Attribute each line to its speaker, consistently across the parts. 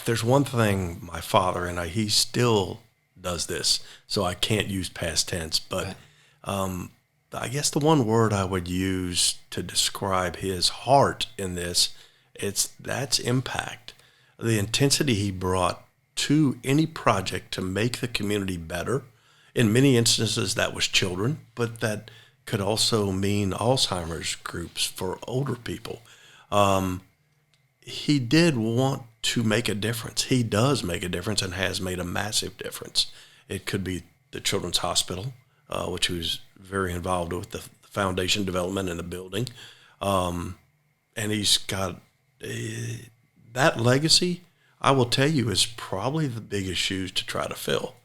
Speaker 1: if there's one thing my father, and he still does this, so I can't use past tense, but I guess the one word I would use to describe his heart in this, that's impact. The intensity he brought to any project to make the community better. In many instances, that was children, but that could also mean Alzheimer's groups for older people. He did want to make a difference. He does make a difference and has made a massive difference. It could be the Children's Hospital, which he was very involved with, the foundation development in the building. And he's got that legacy, I will tell you, is probably the biggest shoes to try to fill.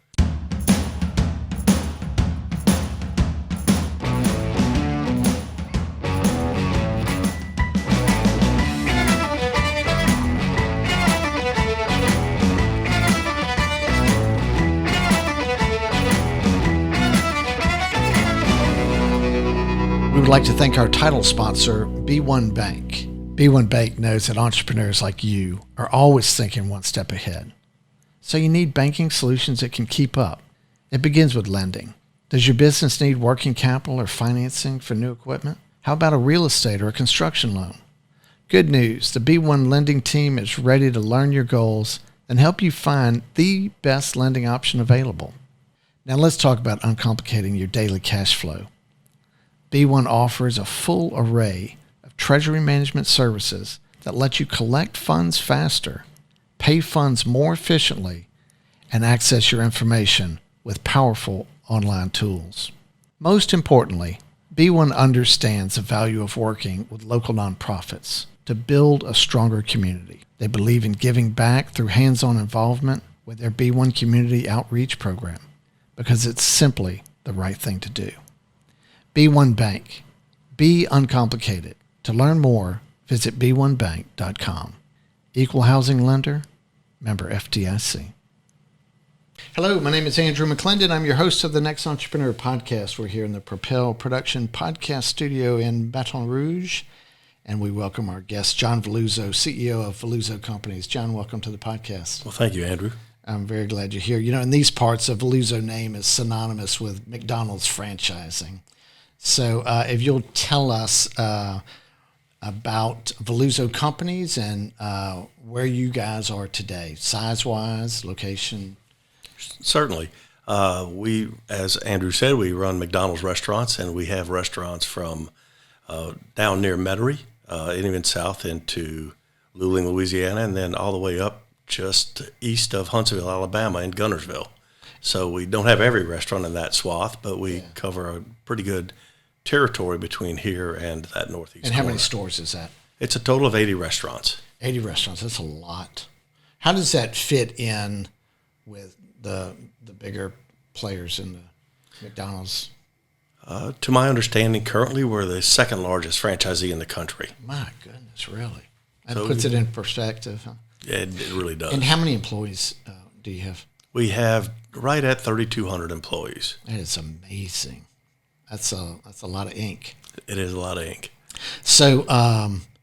Speaker 2: We would like to thank our title sponsor, B1 Bank. B1 Bank knows that entrepreneurs like you are always thinking one step ahead. So you need banking solutions that can keep up. It begins with lending. Does your business need working capital or financing for new equipment? How about a real estate or a construction loan? Good news, the B1 lending team is ready to learn your goals and help you find the best lending option available. Now let's talk about uncomplicating your daily cash flow. B1 offers a full array of treasury management services that let you collect funds faster, pay funds more efficiently, and access your information with powerful online tools. Most importantly, B1 understands the value of working with local nonprofits to build a stronger community. They believe in giving back through hands-on involvement with their B1 Community Outreach Program because it's simply the right thing to do. B1 Bank. Be uncomplicated. To learn more, visit b1bank.com. Equal housing lender, member FDIC. Hello, my name is Andrew McClendon. I'm your host of the NXT Entrepreneur Podcast. We're here in the Propel Production Podcast Studio in Baton Rouge, and we welcome our guest, John Valluzzo, CEO of Valluzzo Companies. John, welcome to the podcast.
Speaker 1: Well, thank you, Andrew.
Speaker 2: I'm very glad you're here. You know, in these parts, the Valluzzo name is synonymous with McDonald's franchising. So if you'll tell us about Valluzzo Companies and where you guys are today, size-wise, location.
Speaker 1: Certainly. We, as Andrew said, we run McDonald's restaurants, and we have restaurants from down near Metairie, and even south into Luling, Louisiana, and then all the way up just east of Huntsville, Alabama, in Gunnersville. So we don't have every restaurant in that swath, but we cover a pretty good territory between here and that northeast
Speaker 2: And how
Speaker 1: corner.
Speaker 2: many stores is that?
Speaker 1: It's a total of 80 restaurants.
Speaker 2: 80 restaurants, that's a lot. How does that fit in with the bigger players in the McDonald's?
Speaker 1: To my understanding, currently we're the second largest franchisee in the country.
Speaker 2: My goodness, really? That
Speaker 1: So
Speaker 2: puts it in perspective, huh?
Speaker 1: It really does.
Speaker 2: And how many employees do you have?
Speaker 1: We have right at 3,200 employees.
Speaker 2: That is amazing. That's a lot of ink.
Speaker 1: It is a lot of ink.
Speaker 2: So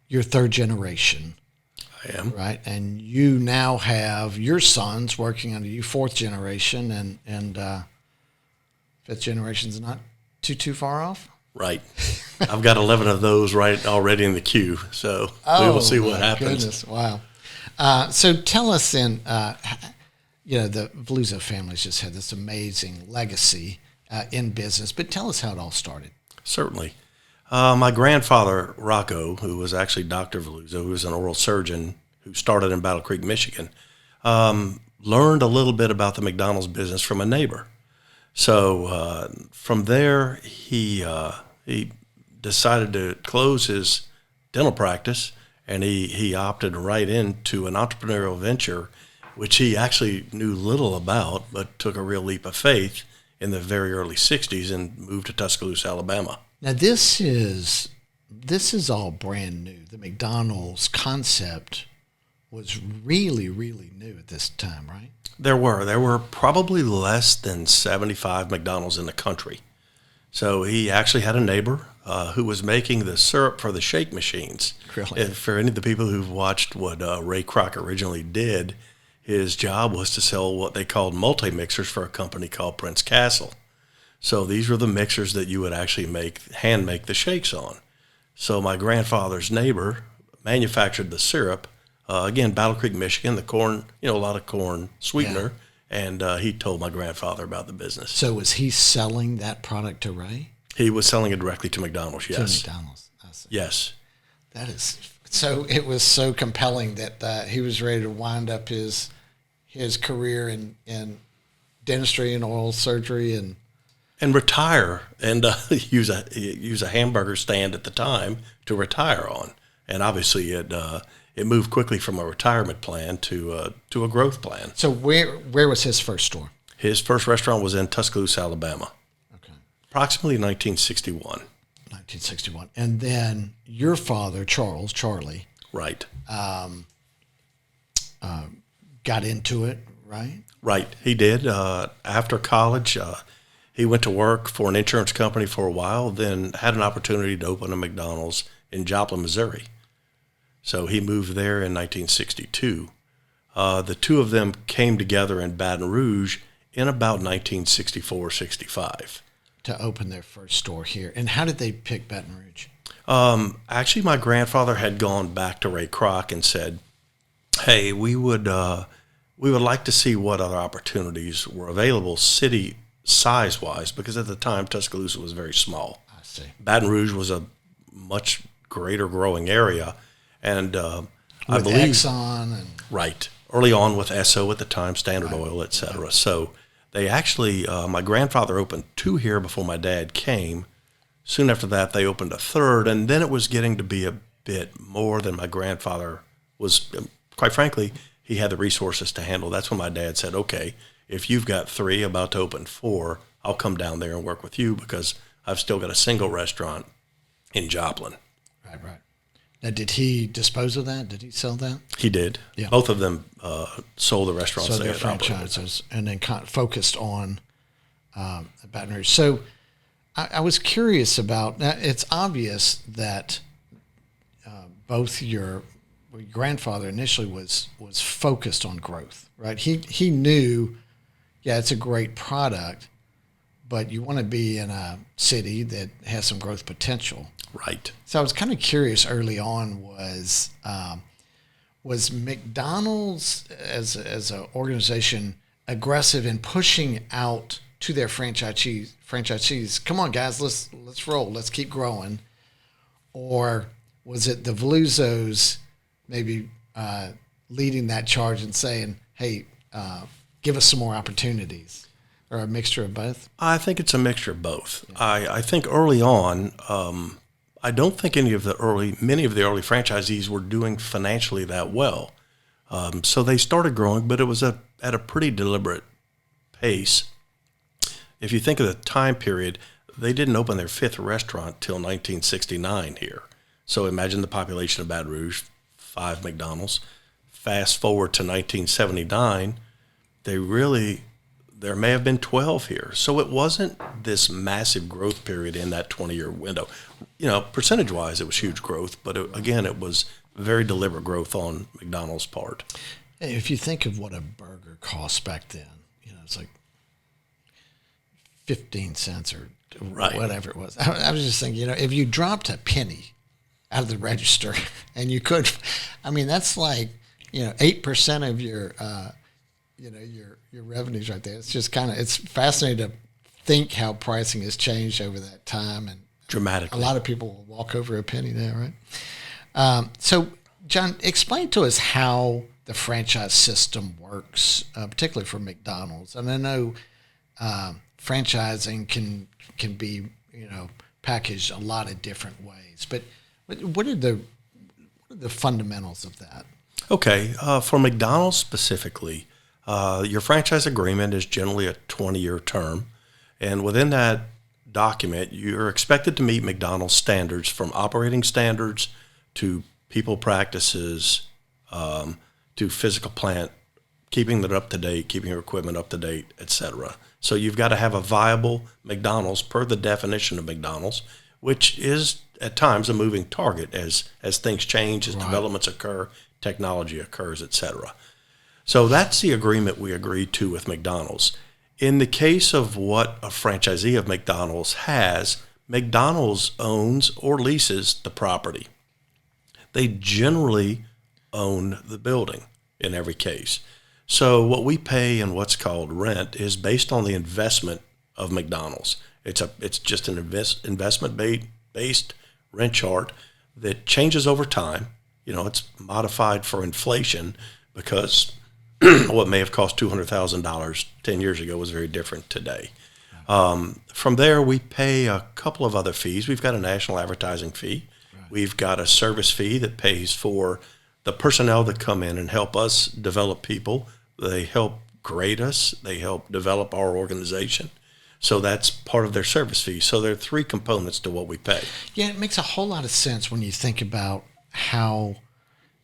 Speaker 2: you're third generation.
Speaker 1: I am.
Speaker 2: Right, and you now have your sons working under you, fourth generation, and fifth generation's not too far off.
Speaker 1: Right. I've got 11 of those right already in the queue, so we will see what happens.
Speaker 2: Goodness, wow. So tell us then, the Valluzzo family's just had this amazing legacy in business, but tell us how it all started.
Speaker 1: Certainly. My grandfather, Rocco, who was actually Dr. Valluzzo, who was an oral surgeon who started in Battle Creek, Michigan, learned a little bit about the McDonald's business from a neighbor. So from there, he decided to close his dental practice, and he opted right into an entrepreneurial venture, which he actually knew little about, but took a real leap of faith in the very early 60s and moved to Tuscaloosa, Alabama.
Speaker 2: Now, this is all brand new. The McDonald's concept was really, really new at this time, right?
Speaker 1: There were probably less than 75 McDonald's in the country. So he actually had a neighbor who was making the syrup for the shake machines.
Speaker 2: Really?
Speaker 1: For any of the people who've watched what Ray Kroc originally did, his job was to sell what they called multi-mixers for a company called Prince Castle. So these were the mixers that you would actually hand make the shakes on. So my grandfather's neighbor manufactured the syrup, again, Battle Creek, Michigan, the corn, a lot of corn sweetener, and he told my grandfather about the business.
Speaker 2: So was he selling that product to Ray?
Speaker 1: He was selling it directly to McDonald's, yes.
Speaker 2: To McDonald's, I see.
Speaker 1: Yes.
Speaker 2: That is, so it was so compelling that he was ready to wind up his career in dentistry and oral surgery and
Speaker 1: retire and use a hamburger stand at the time to retire on. And obviously it moved quickly from a retirement plan to a growth plan.
Speaker 2: So where was his first store?
Speaker 1: His first restaurant was in Tuscaloosa, Alabama.
Speaker 2: Okay.
Speaker 1: Approximately 1961.
Speaker 2: 1961. And then your father, Charlie.
Speaker 1: Right.
Speaker 2: Got into it, right?
Speaker 1: Right. He did. After college, he went to work for an insurance company for a while, then had an opportunity to open a McDonald's in Joplin, Missouri. So he moved there in 1962. The two of them came together in Baton Rouge in about 1964-65.
Speaker 2: To open their first store here. And how did they pick Baton Rouge?
Speaker 1: Actually, my grandfather had gone back to Ray Kroc and said, hey, we would like to see what other opportunities were available city size-wise, because at the time, Tuscaloosa was very small.
Speaker 2: I see.
Speaker 1: Baton Rouge was a much greater growing area. And I
Speaker 2: with
Speaker 1: believe
Speaker 2: Exxon and
Speaker 1: right early on with Esso at the time, Standard Oil, et cetera. Right. So they actually, my grandfather opened two here before my dad came. Soon after that, they opened a third, and then it was getting to be a bit more than my grandfather was. Quite frankly, he had the resources to handle. That's when my dad said, "Okay, if you've got three, about to open four, I'll come down there and work with you because I've still got a single restaurant in Joplin."
Speaker 2: Right. Now, did he dispose of that? Did he sell that?
Speaker 1: He did.
Speaker 2: Yeah.
Speaker 1: Both of them sold the restaurants.
Speaker 2: So they're franchises, and then focused on Baton Rouge. So I was curious about. Now, it's obvious that both your grandfather initially was focused on growth, right? He knew, it's a great product, but you want to be in a city that has some growth potential.
Speaker 1: Right.
Speaker 2: So I was kind of curious early on was McDonald's as an organization aggressive in pushing out to their franchisees, come on guys, let's roll, let's keep growing, or was it the Valuzzos maybe leading that charge and saying, hey, give us some more opportunities, or a mixture of both?
Speaker 1: I think it's a mixture of both. Yeah. I think early on, I don't think many of the early franchisees were doing financially that well. So they started growing, but it was at a pretty deliberate pace. If you think of the time period, they didn't open their fifth restaurant till 1969 here. So imagine the population of Baton Rouge, 5 McDonald's. Fast forward to 1979, there may have been 12 here. So it wasn't this massive growth period in that 20-year window. Percentage-wise, it was huge growth, but it was very deliberate growth on McDonald's part.
Speaker 2: If you think of what a burger cost back then, it's like 15 cents or whatever it was. I was just thinking, if you dropped a penny out of the register and you could, that's like, 8% of your, your revenues right there. It's just it's fascinating to think how pricing has changed over that time, and
Speaker 1: dramatically.
Speaker 2: A lot of people will walk over a penny now, right? So, John, explain to us how the franchise system works, particularly for McDonald's. And I know franchising can be, packaged a lot of different ways, but what are the fundamentals of that?
Speaker 1: Okay, for McDonald's specifically, your franchise agreement is generally a 20-year term, and within that document, you're expected to meet McDonald's standards, from operating standards to people practices to physical plant, keeping it up to date, keeping your equipment up to date, etc. So you've got to have a viable McDonald's per the definition of McDonald's, which is at times a moving target as things change, as developments occur, technology occurs, etc. So that's the agreement we agreed to with McDonald's. In the case of what a franchisee of McDonald's has, McDonald's owns or leases the property. They generally own the building in every case. So what we pay in what's called rent is based on the investment of McDonald's. It's just an investment-based rent chart that changes over time. It's modified for inflation because what may have cost $200,000 10 years ago was very different today. From there, we pay a couple of other fees. We've got a national advertising fee. Right. We've got a service fee that pays for the personnel that come in and help us develop people. They help grade us. They help develop our organization. So that's part of their service fee. So there are three components to what we pay.
Speaker 2: Yeah, it makes a whole lot of sense when you think about how,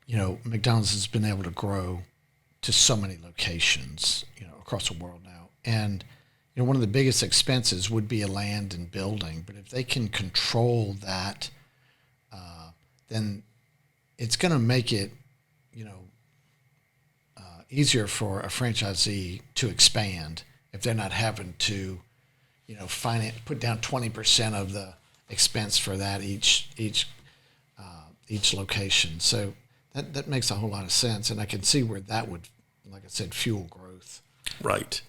Speaker 2: McDonald's has been able to grow to so many locations, across the world now. And, one of the biggest expenses would be a land and building. But if they can control that, then it's going to make it, easier for a franchisee to expand if they're not having to, put down 20% of the expense for that each location. So that makes a whole lot of sense, and I can see where that would, like I said, fuel growth.
Speaker 1: Right.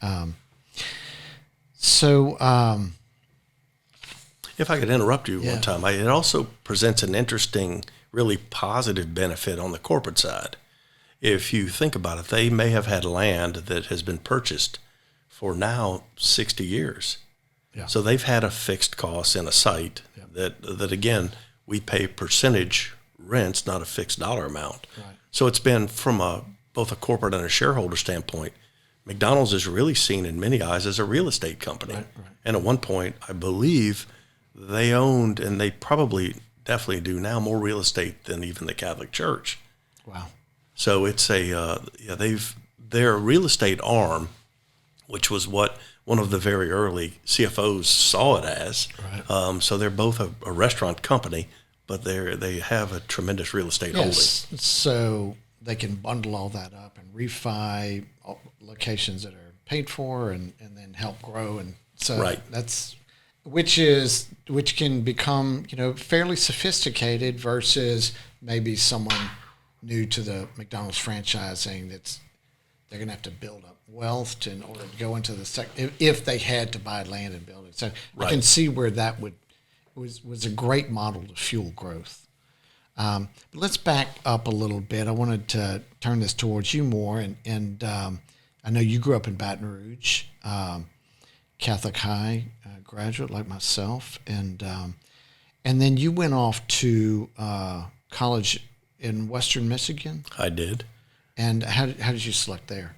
Speaker 1: If I could interrupt you one time, it also presents an interesting, really positive benefit on the corporate side. If you think about it, they may have had land that has been purchased for now 60 years. Yeah. So they've had a fixed cost in a site that again, we pay percentage rents, not a fixed dollar amount. Right. So it's been from both a corporate and a shareholder standpoint, McDonald's is really seen in many eyes as a real estate company. Right. And at one point, I believe they owned, and they probably definitely do now, more real estate than even the Catholic Church.
Speaker 2: Wow. So
Speaker 1: it's their real estate arm, which was what one of the very early CFOs saw it as. Right. So they're both a restaurant company, but they have a tremendous real estate holding.
Speaker 2: So they can bundle all that up and refi locations that are paid for and then help grow. And so
Speaker 1: right.
Speaker 2: that's which can become, fairly sophisticated versus maybe someone new to the McDonald's franchising they're going to have to build up wealth in order to go into the sector if they had to buy land and buildings. So right. I can see where that was a great model to fuel growth. But let's back up a little bit. I wanted to turn this towards you more, and I know you grew up in Baton Rouge, Catholic high graduate like myself, and then you went off to college in Western Michigan.
Speaker 1: I did.
Speaker 2: And how did you select there?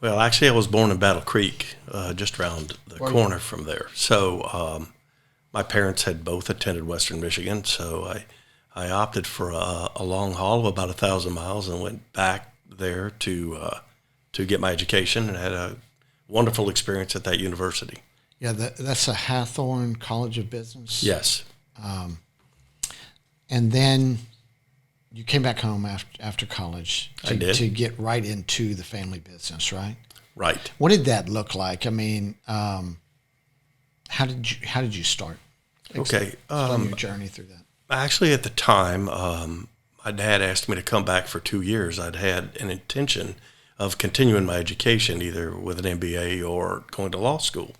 Speaker 1: Well, actually, I was born in Battle Creek, just around the corner from there. So my parents had both attended Western Michigan, so I opted for a long haul of about 1,000 miles and went back there to get my education, and had a wonderful experience at that university.
Speaker 2: Yeah, that's a Hathorne College of Business?
Speaker 1: Yes.
Speaker 2: And then you came back home after college
Speaker 1: I did.
Speaker 2: To get right into the family business, right?
Speaker 1: Right.
Speaker 2: What did that look like? I mean, how did you start?
Speaker 1: Okay.
Speaker 2: Explain your journey through that.
Speaker 1: Actually, at the time, my dad asked me to come back for 2 years. I'd had an intention of continuing my education, either with an MBA or going to law school.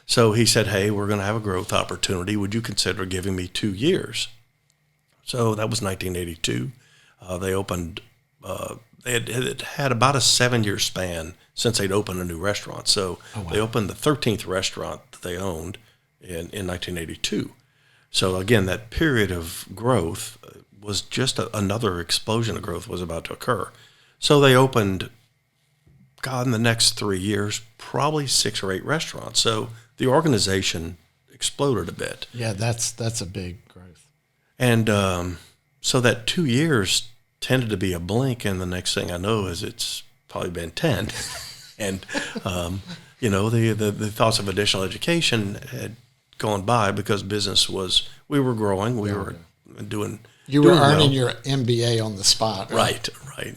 Speaker 1: So he said, hey, we're going to have a growth opportunity. Would you consider giving me 2 years? So that was 1982. They opened, they had about a 7-year span since they'd opened a new restaurant. So They opened the 13th restaurant that they owned in 1982. So again, that period of growth was just another explosion of growth was about to occur. So they opened, in the next 3 years, probably 6 or 8 restaurants. So the organization exploded a bit.
Speaker 2: Yeah, that's a big growth.
Speaker 1: And so that 2 years tended to be a blink, and the next thing I know is it's probably been 10. And, the thoughts of additional education had gone by because we were growing, we were doing
Speaker 2: You were earning your MBA on the spot, right?
Speaker 1: Right.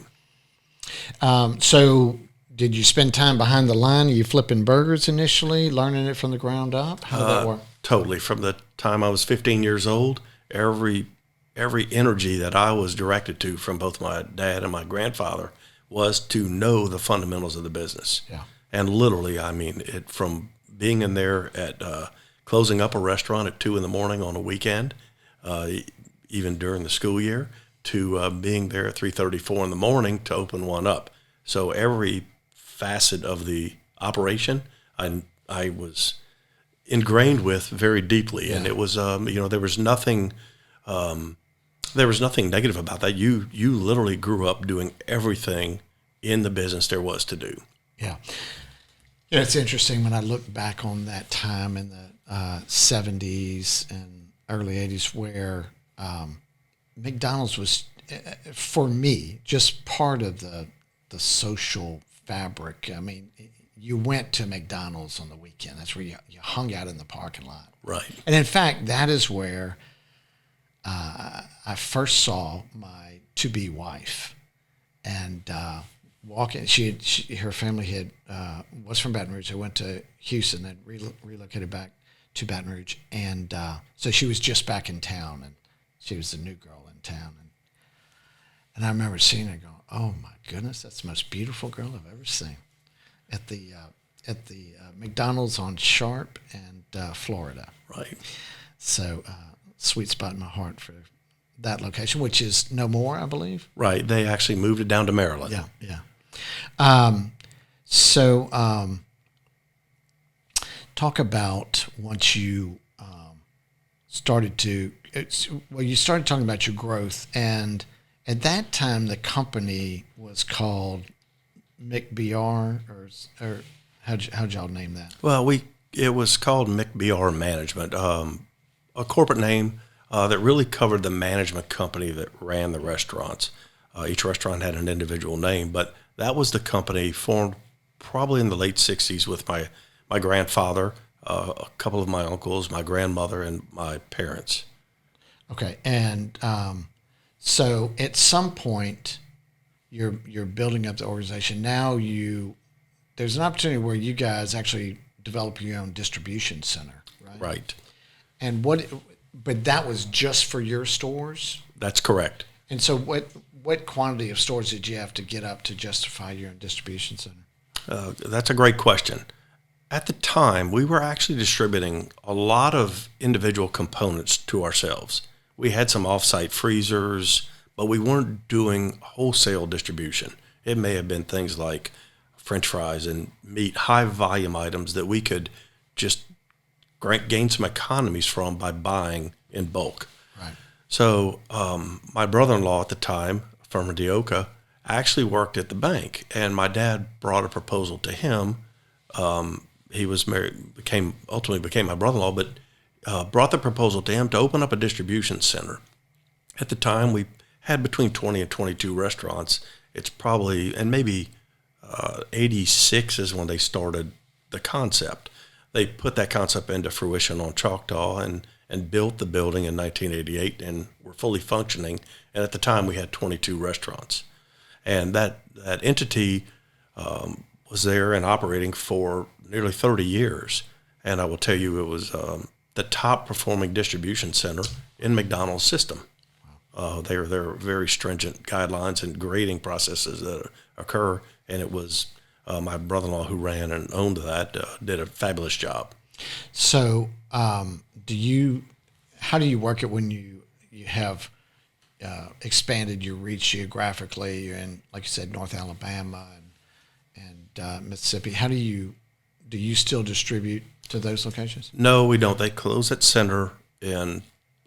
Speaker 2: So did you spend time behind the line? Are you flipping burgers initially, learning it from the ground up? How did that work?
Speaker 1: Totally. From the time I was 15 years old, every energy that I was directed to from both my dad and my grandfather was to know the fundamentals of the business.
Speaker 2: Yeah.
Speaker 1: And literally, I mean, it from being in there at closing up a restaurant at 2 a.m. on a weekend, even during the school year, to being there at 3:30, 4 a.m. to open one up. So every facet of the operation, I was ingrained with very deeply, and it was there was nothing negative about that. You literally grew up doing everything in the business there was to do.
Speaker 2: Yeah. Yeah, it's interesting when I look back on that time in the 70s and early 80s where McDonald's was, for me, just part of the social fabric. I mean, you went to McDonald's on the weekend. That's where you hung out in the parking lot.
Speaker 1: Right.
Speaker 2: And in fact, that is where I first saw my to-be wife. And walking, her family was from Baton Rouge. They went to Houston and relocated back to Baton Rouge. And so she was just back in town, and she was the new girl in town. And I remember seeing her going, oh my goodness, that's the most beautiful girl I've ever seen at the McDonald's on Sharp and Florida.
Speaker 1: Right. So
Speaker 2: sweet spot in my heart for that location, which is no more, I believe.
Speaker 1: Right. They actually moved it down to Maryland.
Speaker 2: Yeah, yeah. Talk about once you started talking about your growth, and at that time the company was called McBR, or how'd y'all name that?
Speaker 1: Well, it was called McBR Management, a corporate name that really covered the management company that ran the restaurants. Each restaurant had an individual name, but that was the company formed probably in the late 60s with my grandfather, a couple of my uncles, my grandmother, and my parents.
Speaker 2: Okay, and so at some point you're building up the organization. Now there's an opportunity where you guys actually develop your own distribution center, right?
Speaker 1: Right.
Speaker 2: And but that was just for your stores?
Speaker 1: That's correct.
Speaker 2: And so what quantity of stores did you have to get up to justify your own distribution center?
Speaker 1: That's a great question. At the time, we were actually distributing a lot of individual components to ourselves. We had some off-site freezers, but we weren't doing wholesale distribution. It may have been things like French fries and meat, high volume items that we could just gain some economies from by buying in bulk.
Speaker 2: Right. So
Speaker 1: my brother-in-law at the time, Firma Dioka, actually worked at the bank, and my dad brought a proposal to him. He was married, ultimately became my brother-in-law, but brought the proposal to him to open up a distribution center. At the time, we had between 20 and 22 restaurants. It's probably, and maybe 86 is when they started the concept. They put that concept into fruition on Choctaw and built the building in 1988 and were fully functioning. And at the time, we had 22 restaurants. And that entity was there and operating for nearly 30 years. And I will tell you, it was the top performing distribution center in McDonald's system. There are very stringent guidelines and grading processes that occur, and it was my brother-in-law who ran and owned that did a fabulous job.
Speaker 2: So how do you work it when you have expanded your reach geographically? You're in, like you said, North Alabama and Mississippi. How do you still distribute to those locations?
Speaker 1: No, we don't. They close that center in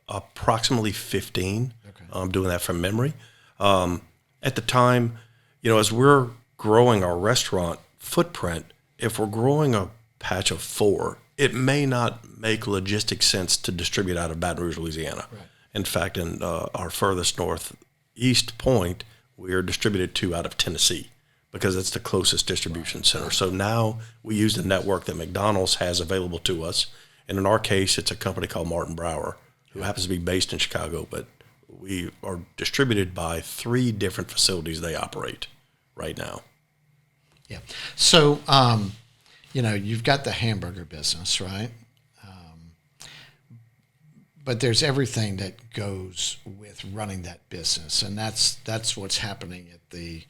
Speaker 1: approximately 15. Okay. I'm doing that from memory. At the time, as we're growing our restaurant footprint, if we're growing a patch of 4, it may not make logistic sense to distribute out of Baton Rouge, Louisiana. Right. In fact, in our furthest northeast point, we are distributed to out of Tennessee because it's the closest distribution center. So now we use the network that McDonald's has available to us. And in our case, it's a company called Martin Brower, who happens to be based in Chicago, but we are distributed by 3 different facilities they operate right now.
Speaker 2: Yeah. So, you've got the hamburger business, right? But there's everything that goes with running that business, and that's what's happening at the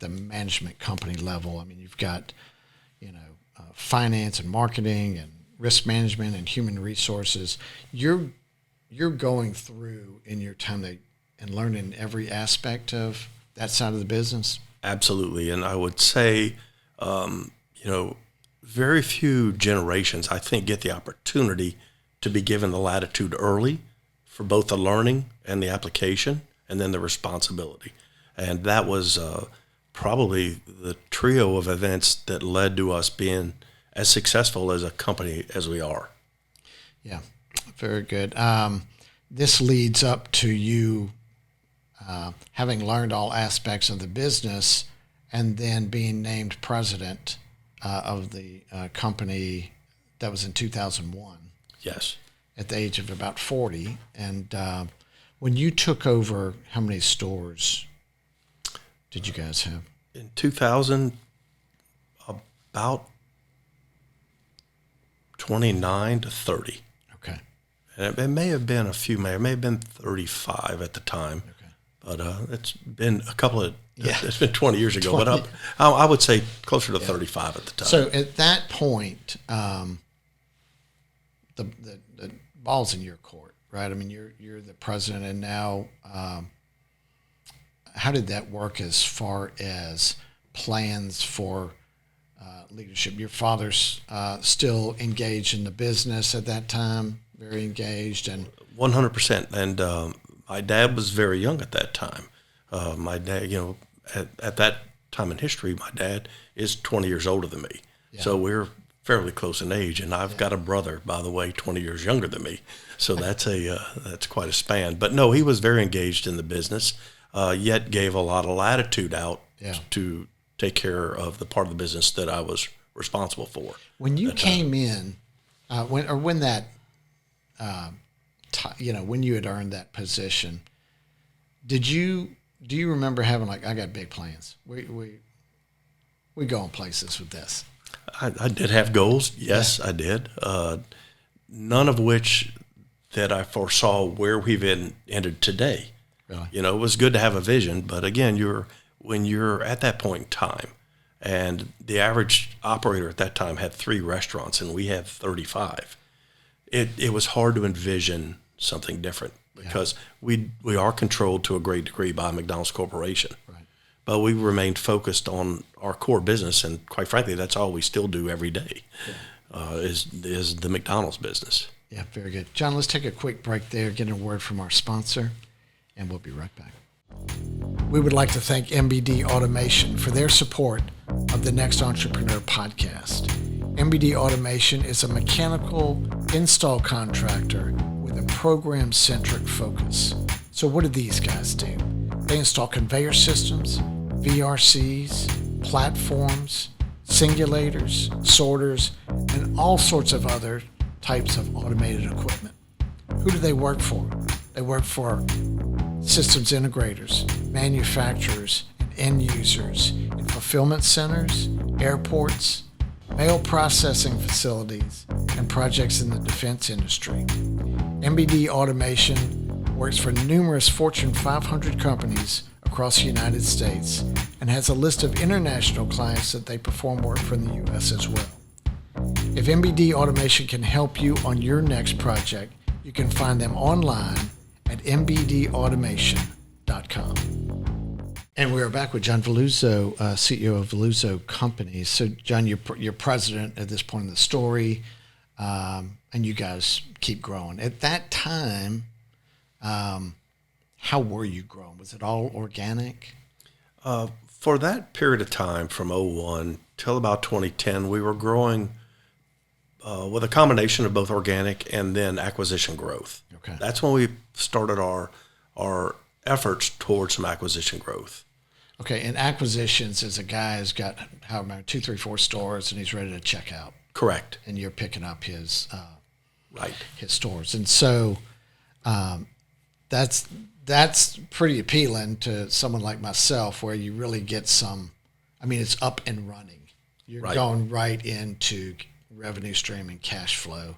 Speaker 2: management company level. I mean, you've got finance and marketing and risk management and human resources. You're going through in your time and learning every aspect of that side of the business.
Speaker 1: Absolutely, and I would say, very few generations, I think, get the opportunity to be given the latitude early for both the learning and the application, and then the responsibility. And that was probably the trio of events that led to us being as successful as a company as we are.
Speaker 2: Yeah, very good. This leads up to you having learned all aspects of the business and then being named president of the company. That was in 2001.
Speaker 1: Yes.
Speaker 2: At the age of about 40. And when you took over, how many stores did you guys have?
Speaker 1: In 2000, about 29 to 30.
Speaker 2: Okay.
Speaker 1: And it may have been it may have been 35 at the time.
Speaker 2: Okay.
Speaker 1: But it's been it's been 20 years ago.
Speaker 2: 20.
Speaker 1: But I would say closer to 35 at the time.
Speaker 2: So at that point, the ball's in your court, right? I mean, you're the president, and now how did that work as far as plans for leadership? Your father's still engaged in the business at that time, very engaged, and
Speaker 1: 100%. And my dad was very young at that time. My dad, at that time in history, my dad is 20 years older than me, so we're fairly close in age, and I've got a brother, by the way, 20 years younger than me. So that's quite a span. But no, he was very engaged in the business, yet gave a lot of latitude out to take care of the part of the business that I was responsible for.
Speaker 2: When you came in, when you had earned that position, do you remember having I got big plans? We going places with this.
Speaker 1: I did have goals. Yes, I did. None of which that I foresaw where we've ended today.
Speaker 2: Really?
Speaker 1: It was good to have a vision, but again, when you're at that point in time, and the average operator at that time had 3 restaurants, and we had 35. It was hard to envision something different because we are controlled to a great degree by McDonald's Corporation.
Speaker 2: Right.
Speaker 1: But we remained focused on our core business, and quite frankly, that's all we still do every day, is the McDonald's business.
Speaker 2: Yeah, very good. John, let's take a quick break there, get a word from our sponsor, and we'll be right back. We would like to thank MBD Automation for their support of the NXT Entrepreneur Podcast. MBD Automation is a mechanical install contractor with a program-centric focus. So what do these guys do? They install conveyor systems, VRCs, platforms, singulators, sorters, and all sorts of other types of automated equipment. Who do they work for? They work for systems integrators, manufacturers, and end users in fulfillment centers, airports, mail processing facilities, and projects in the defense industry. MBD Automation works for numerous Fortune 500 companies across the United States and has a list of international clients that they perform work for in the U.S. as well. If MBD Automation can help you on your next project, you can find them online at mbdautomation.com. And we're back with John Valluzzo, CEO of Valluzzo Companies. So, John, you're president at this point in the story, and you guys keep growing. At that time, how were you growing? Was it all organic?
Speaker 1: For that period of time, from 2001 till about 2010, we were growing with a combination of both organic and then acquisition growth.
Speaker 2: Okay.
Speaker 1: That's when we started our efforts towards some acquisition growth.
Speaker 2: Okay, and acquisitions is a guy who's got, 2, 3, 4 stores, and he's ready to check out.
Speaker 1: Correct.
Speaker 2: And you're picking up his
Speaker 1: right
Speaker 2: his stores, and so that's pretty appealing to someone like myself, where you really get some I mean, it's up and running. You're going right into revenue stream and cash flow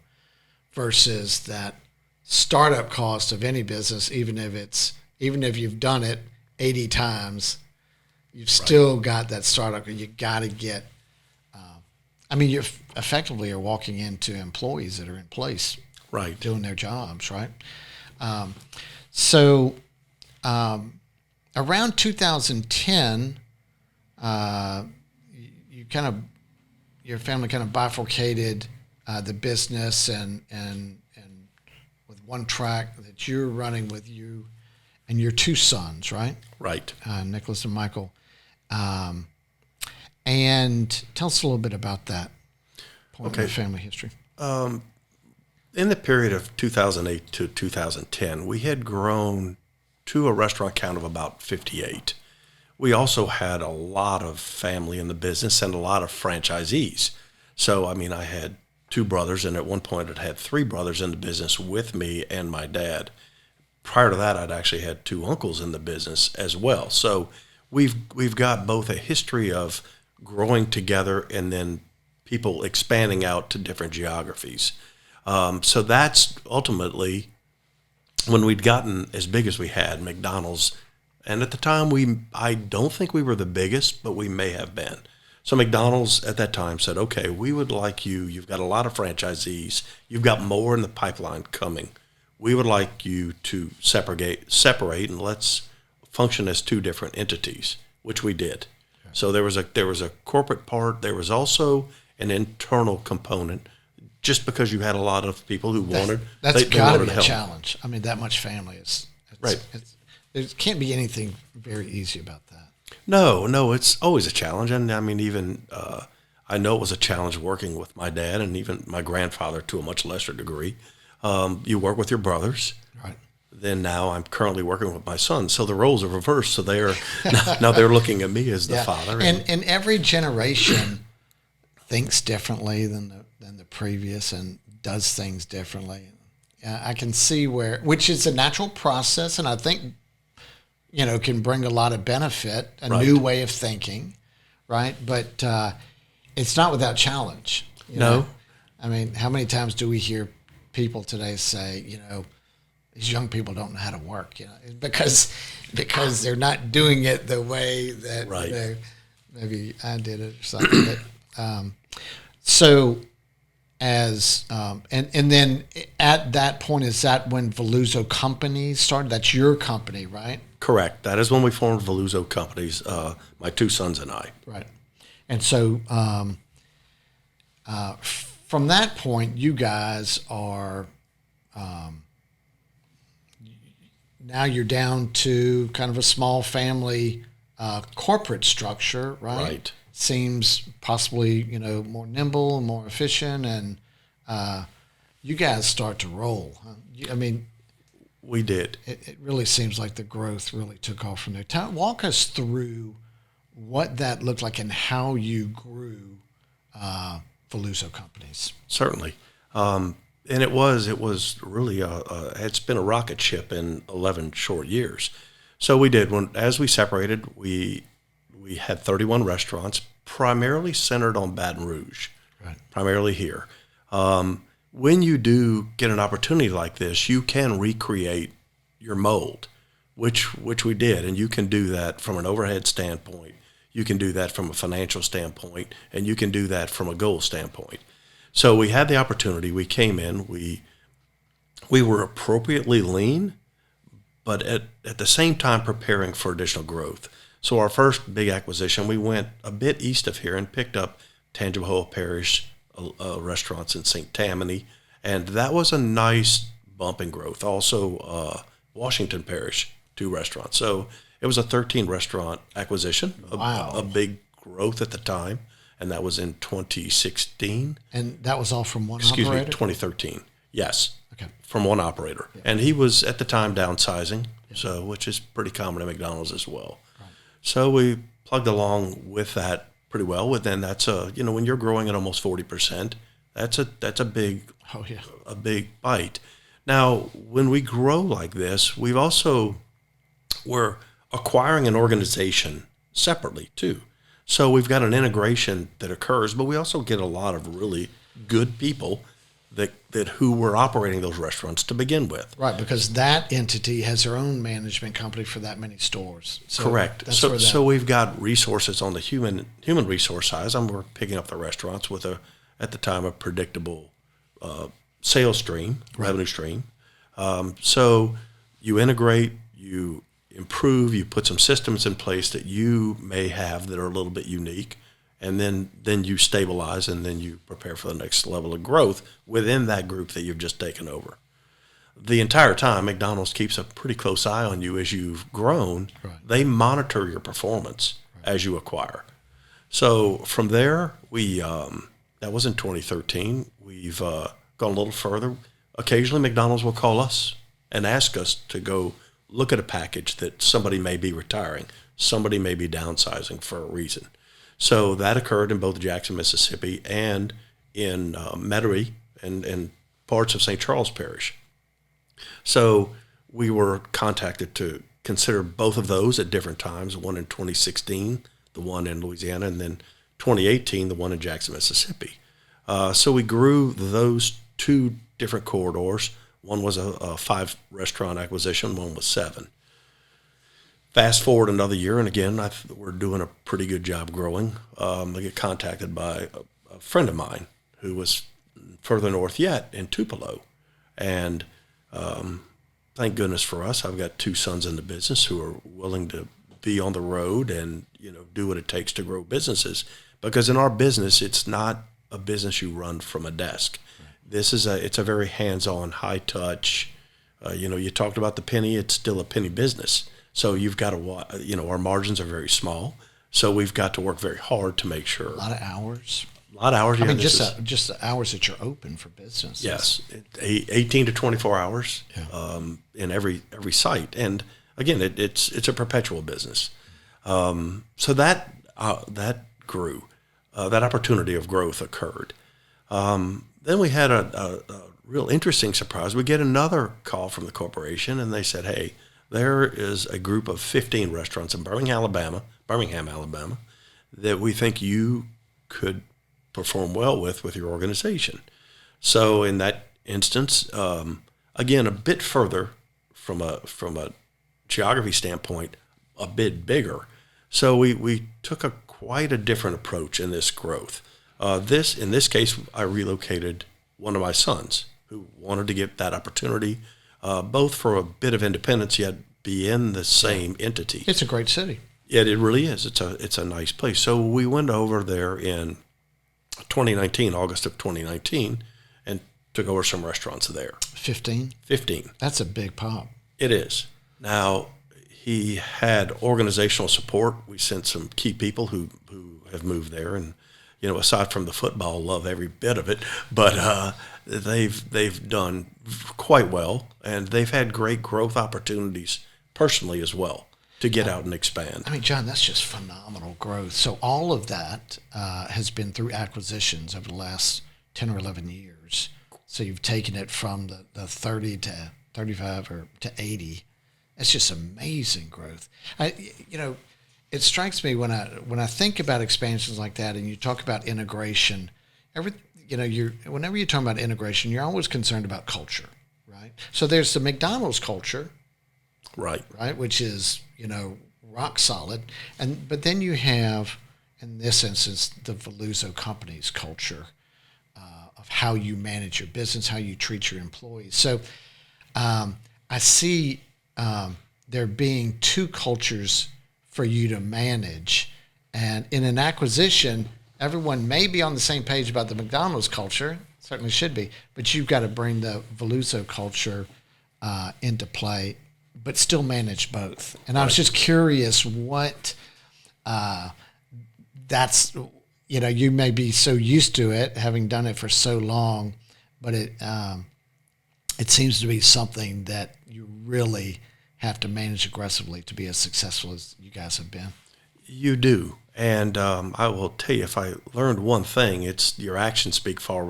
Speaker 2: versus that startup cost of any business, even if you've done it 80 times, you've still got that startup. You got to get. You effectively are walking into employees that are in place, doing their jobs, right? Around 2010, your family kind of bifurcated the business and with one track that you're running with you and your two sons, right?
Speaker 1: Right.
Speaker 2: Nicholas and Michael. And tell us a little bit about that point in your family history.
Speaker 1: In the period of 2008 to 2010, we had grown to a restaurant count of about 58. We also had a lot of family in the business and a lot of franchisees. So, I had two brothers, and at one point I'd had three brothers in the business with me and my dad. Prior to that, I'd actually had two uncles in the business as well. So we've got both a history of growing together and then people expanding out to different geographies. So that's ultimately when we'd gotten as big as we had, McDonald's. And at the time, I don't think we were the biggest, but we may have been. So McDonald's at that time said, okay, we would like you've got a lot of franchisees. You've got more in the pipeline coming. We would like you to separate, and let's function as two different entities, which we did. Okay. So there was a corporate part. There was also an internal component, just because you had a lot of people who wanted.
Speaker 2: That's got to be a challenge. That much family is
Speaker 1: right.
Speaker 2: There can't be anything very easy about that.
Speaker 1: No, it's always a challenge, and even I know it was a challenge working with my dad and even my grandfather to a much lesser degree. You work with your brothers.
Speaker 2: Right.
Speaker 1: Then now I'm currently working with my son. So the roles are reversed. So now they're looking at me as the father.
Speaker 2: And every generation thinks differently than the previous and does things differently. I can see which is a natural process, and I think, can bring a lot of benefit, a new way of thinking, right? But it's not without challenge.
Speaker 1: No.
Speaker 2: How many times do we hear people today say, these young people don't know how to work, because they're not doing it the way that maybe I did it or something. And then at that point, is that when Valluzzo Companies started? That's your company, right?
Speaker 1: Correct. That is when we formed Valluzzo Companies, my two sons and I.
Speaker 2: Right. And so from that point, you guys are now you're down to kind of a small family corporate structure, right?
Speaker 1: Right.
Speaker 2: Seems possibly, more nimble and more efficient, and you guys start to roll.
Speaker 1: We did.
Speaker 2: It really seems like the growth really took off from there. Walk us through what that looked like and how you grew Valluzzo Companies.
Speaker 1: Certainly. And it was really it's been a rocket ship in 11 short years. So we did. As we separated, we had 31 restaurants, primarily centered on Baton Rouge,
Speaker 2: right.
Speaker 1: Primarily here. When you do get an opportunity like this, you can recreate your mold, which we did, and you can do that from an overhead standpoint. You can do that from a financial standpoint, and you can do that from a goal standpoint. So we had the opportunity. We came in. We were appropriately lean, but at the same time preparing for additional growth. So our first big acquisition, we went a bit east of here and picked up Tangipahoa Parish restaurants in St. Tammany, and that was a nice bump in growth. Also, Washington Parish, 2 restaurants. So it was a 13 restaurant acquisition, a big growth at the time, and that was in 2016.
Speaker 2: And that was all from one
Speaker 1: operator?
Speaker 2: Excuse
Speaker 1: me, 2013. Yes.
Speaker 2: Okay.
Speaker 1: From one operator. Yeah. And he was at the time downsizing, which is pretty common at McDonald's as well. Right. So we plugged along with that pretty well. Then that's when you're growing at almost 40%, that's a big a big bite. Now, when we grow like this, we're acquiring an organization separately too. So we've got an integration that occurs, but we also get a lot of really good people that who were operating those restaurants to begin with.
Speaker 2: Right, because that entity has their own management company for that many stores. So
Speaker 1: correct. So we've got resources on the human resource side. We're picking up the restaurants with at the time a predictable sales stream, revenue stream. So you integrate, you improve, you put some systems in place that you may have that are a little bit unique, and then you stabilize, and then you prepare for the next level of growth within that group that you've just taken over. The entire time, McDonald's keeps a pretty close eye on you as you've grown. Right. They monitor your performance as you acquire. So from there, we that was in 2013. We've gone a little further. Occasionally, McDonald's will call us and ask us to go look at a package that somebody may be retiring, somebody may be downsizing for a reason. So that occurred in both Jackson, Mississippi, and in Metairie and parts of St. Charles Parish. So we were contacted to consider both of those at different times, one in 2016, the one in Louisiana, and then 2018, the one in Jackson, Mississippi. So we grew those two different corridors. One was a 5-restaurant acquisition, one was 7. Fast forward another year, and again, we're doing a pretty good job growing. I get contacted by a friend of mine who was further north yet in Tupelo. And thank goodness for us, I've got 2 sons in the business who are willing to be on the road and do what it takes to grow businesses. Because in our business, it's not a business you run from a desk. This is it's a very hands-on, high-touch. You talked about the penny; it's still a penny business. So you've got to, our margins are very small. So we've got to work very hard to make sure.
Speaker 2: A lot of hours.
Speaker 1: Yeah,
Speaker 2: I mean, just the hours that you're open for business.
Speaker 1: Yes, 18 to 24 hours in every site, and again, it's a perpetual business. So that grew. That opportunity of growth occurred. Then we had a real interesting surprise. We get another call from the corporation, and they said, "Hey, there is a group of 15 restaurants in Birmingham, Alabama, that we think you could perform well with your organization." So in that instance, again, a bit further from a geography standpoint, a bit bigger. So we took quite a different approach in this growth. In this case, I relocated one of my sons who wanted to get that opportunity, both for a bit of independence, yet be in the same entity.
Speaker 2: It's a great city.
Speaker 1: Yeah, it really is. It's a nice place. So we went over there in 2019, August of 2019, and took over some restaurants there.
Speaker 2: 15?
Speaker 1: 15.
Speaker 2: That's a big pop.
Speaker 1: It is. Now, he had organizational support. We sent some key people who have moved there, and aside from the football, love every bit of it, but they've done quite well, and they've had great growth opportunities personally as well to get out and expand.
Speaker 2: I mean, John, that's just phenomenal growth. So all of that has been through acquisitions over the last 10 or 11 years. So you've taken it from the 30 to 35 or to 80. That's just amazing growth. It strikes me when I think about expansions like that, and you talk about integration. Whenever you're talking about integration, you're always concerned about culture, right? So there's the McDonald's culture,
Speaker 1: right,
Speaker 2: which is rock solid, but then you have, in this instance, the Valluzzo Companies culture of how you manage your business, how you treat your employees. So I see there being 2 cultures for you to manage. And in an acquisition, everyone may be on the same page about the McDonald's culture, certainly should be, but you've got to bring the Valluzzo culture into play, but still manage both. And I was just curious what you may be so used to it, having done it for so long, but it seems to be something that you really have to manage aggressively to be as successful as you guys have been.
Speaker 1: You do. And I will tell you, if I learned one thing, it's your actions speak far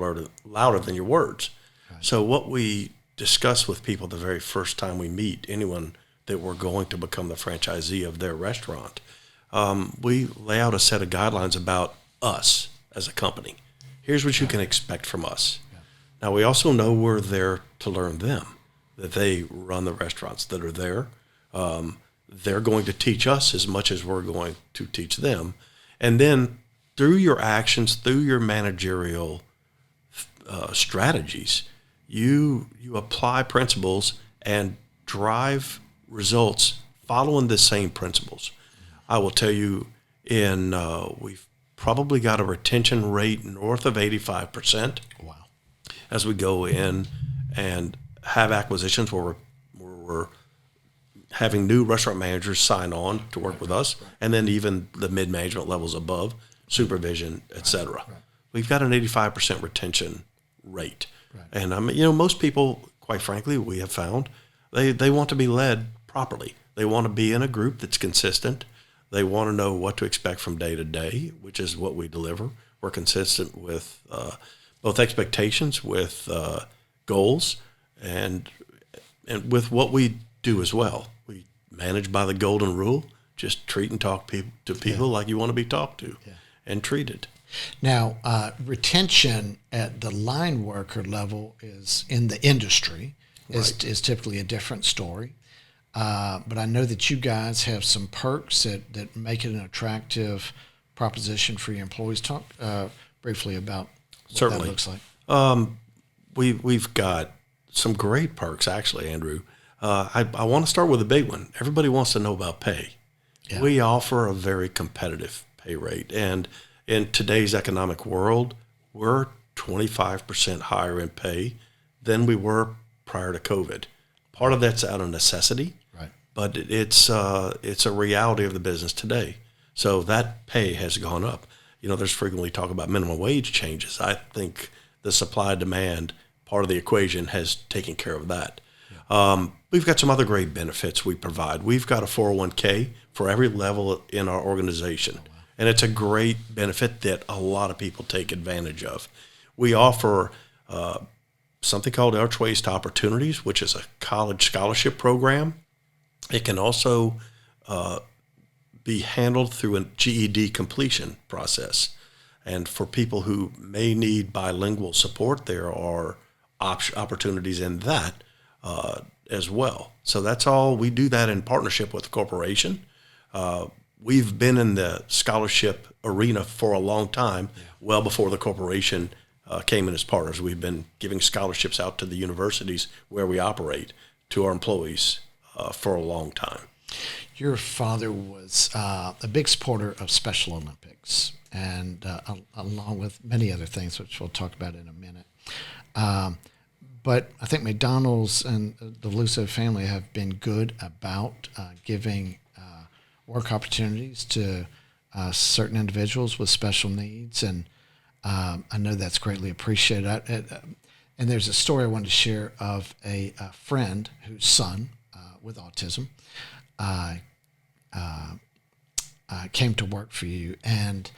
Speaker 1: louder than your words. Right. So what we discuss with people the very first time we meet anyone that we're going to become the franchisee of their restaurant, we lay out a set of guidelines about us as a company. Here's what you can expect from us. Now, we also know we're there to learn them, that they run the restaurants that are there. They're going to teach us as much as we're going to teach them. And then through your actions, through your managerial strategies, you apply principles and drive results following the same principles. I will tell you, we've probably got a retention rate north of 85%.
Speaker 2: Wow.
Speaker 1: As we go in and have acquisitions where we're having new restaurant managers sign on to work with us, and then even the mid-management levels above, supervision, et cetera. We've got an 85% retention rate. And most people, quite frankly, we have found, they want to be led properly. They want to be in a group that's consistent. They want to know what to expect from day to day, which is what we deliver. We're consistent with both expectations, with goals, and with what we do as well. We manage by the golden rule: just treat and talk to people like you want to be talked to and treated.
Speaker 2: Now, retention at the line worker level is in the industry is typically a different story. But I know that you guys have some perks that make it an attractive proposition for your employees. Talk briefly about what
Speaker 1: Certainly.
Speaker 2: that looks like.
Speaker 1: We've got some great perks, actually, Andrew. I want to start with a big one. Everybody wants to know about pay. Yeah. We offer a very competitive pay rate. And in today's economic world, we're 25% higher in pay than we were prior to COVID. Part of that's out of necessity, but it's a reality of the business today. So that pay has gone up. There's frequently talk about minimum wage changes. I think the supply-demand part of the equation has taken care of that. We've got some other great benefits we provide. We've got a 401k for every level in our organization. And it's a great benefit that a lot of people take advantage of. We offer something called Archways to Opportunities, which is a college scholarship program. It can also be handled through a GED completion process. And for people who may need bilingual support, there are opportunities in that as well. So that's all. We do that in partnership with the corporation. We've been in the scholarship arena for a long time, well before the corporation came in as partners. We've been giving scholarships out to the universities where we operate to our employees for a long time.
Speaker 2: Your father was a big supporter of Special Olympics, and along with many other things, which we'll talk about in a minute. But I think McDonald's and the Valluzzo family have been good about giving work opportunities to certain individuals with special needs, and I know that's greatly appreciated. And there's a story I wanted to share of a friend whose son with autism came to work for you, and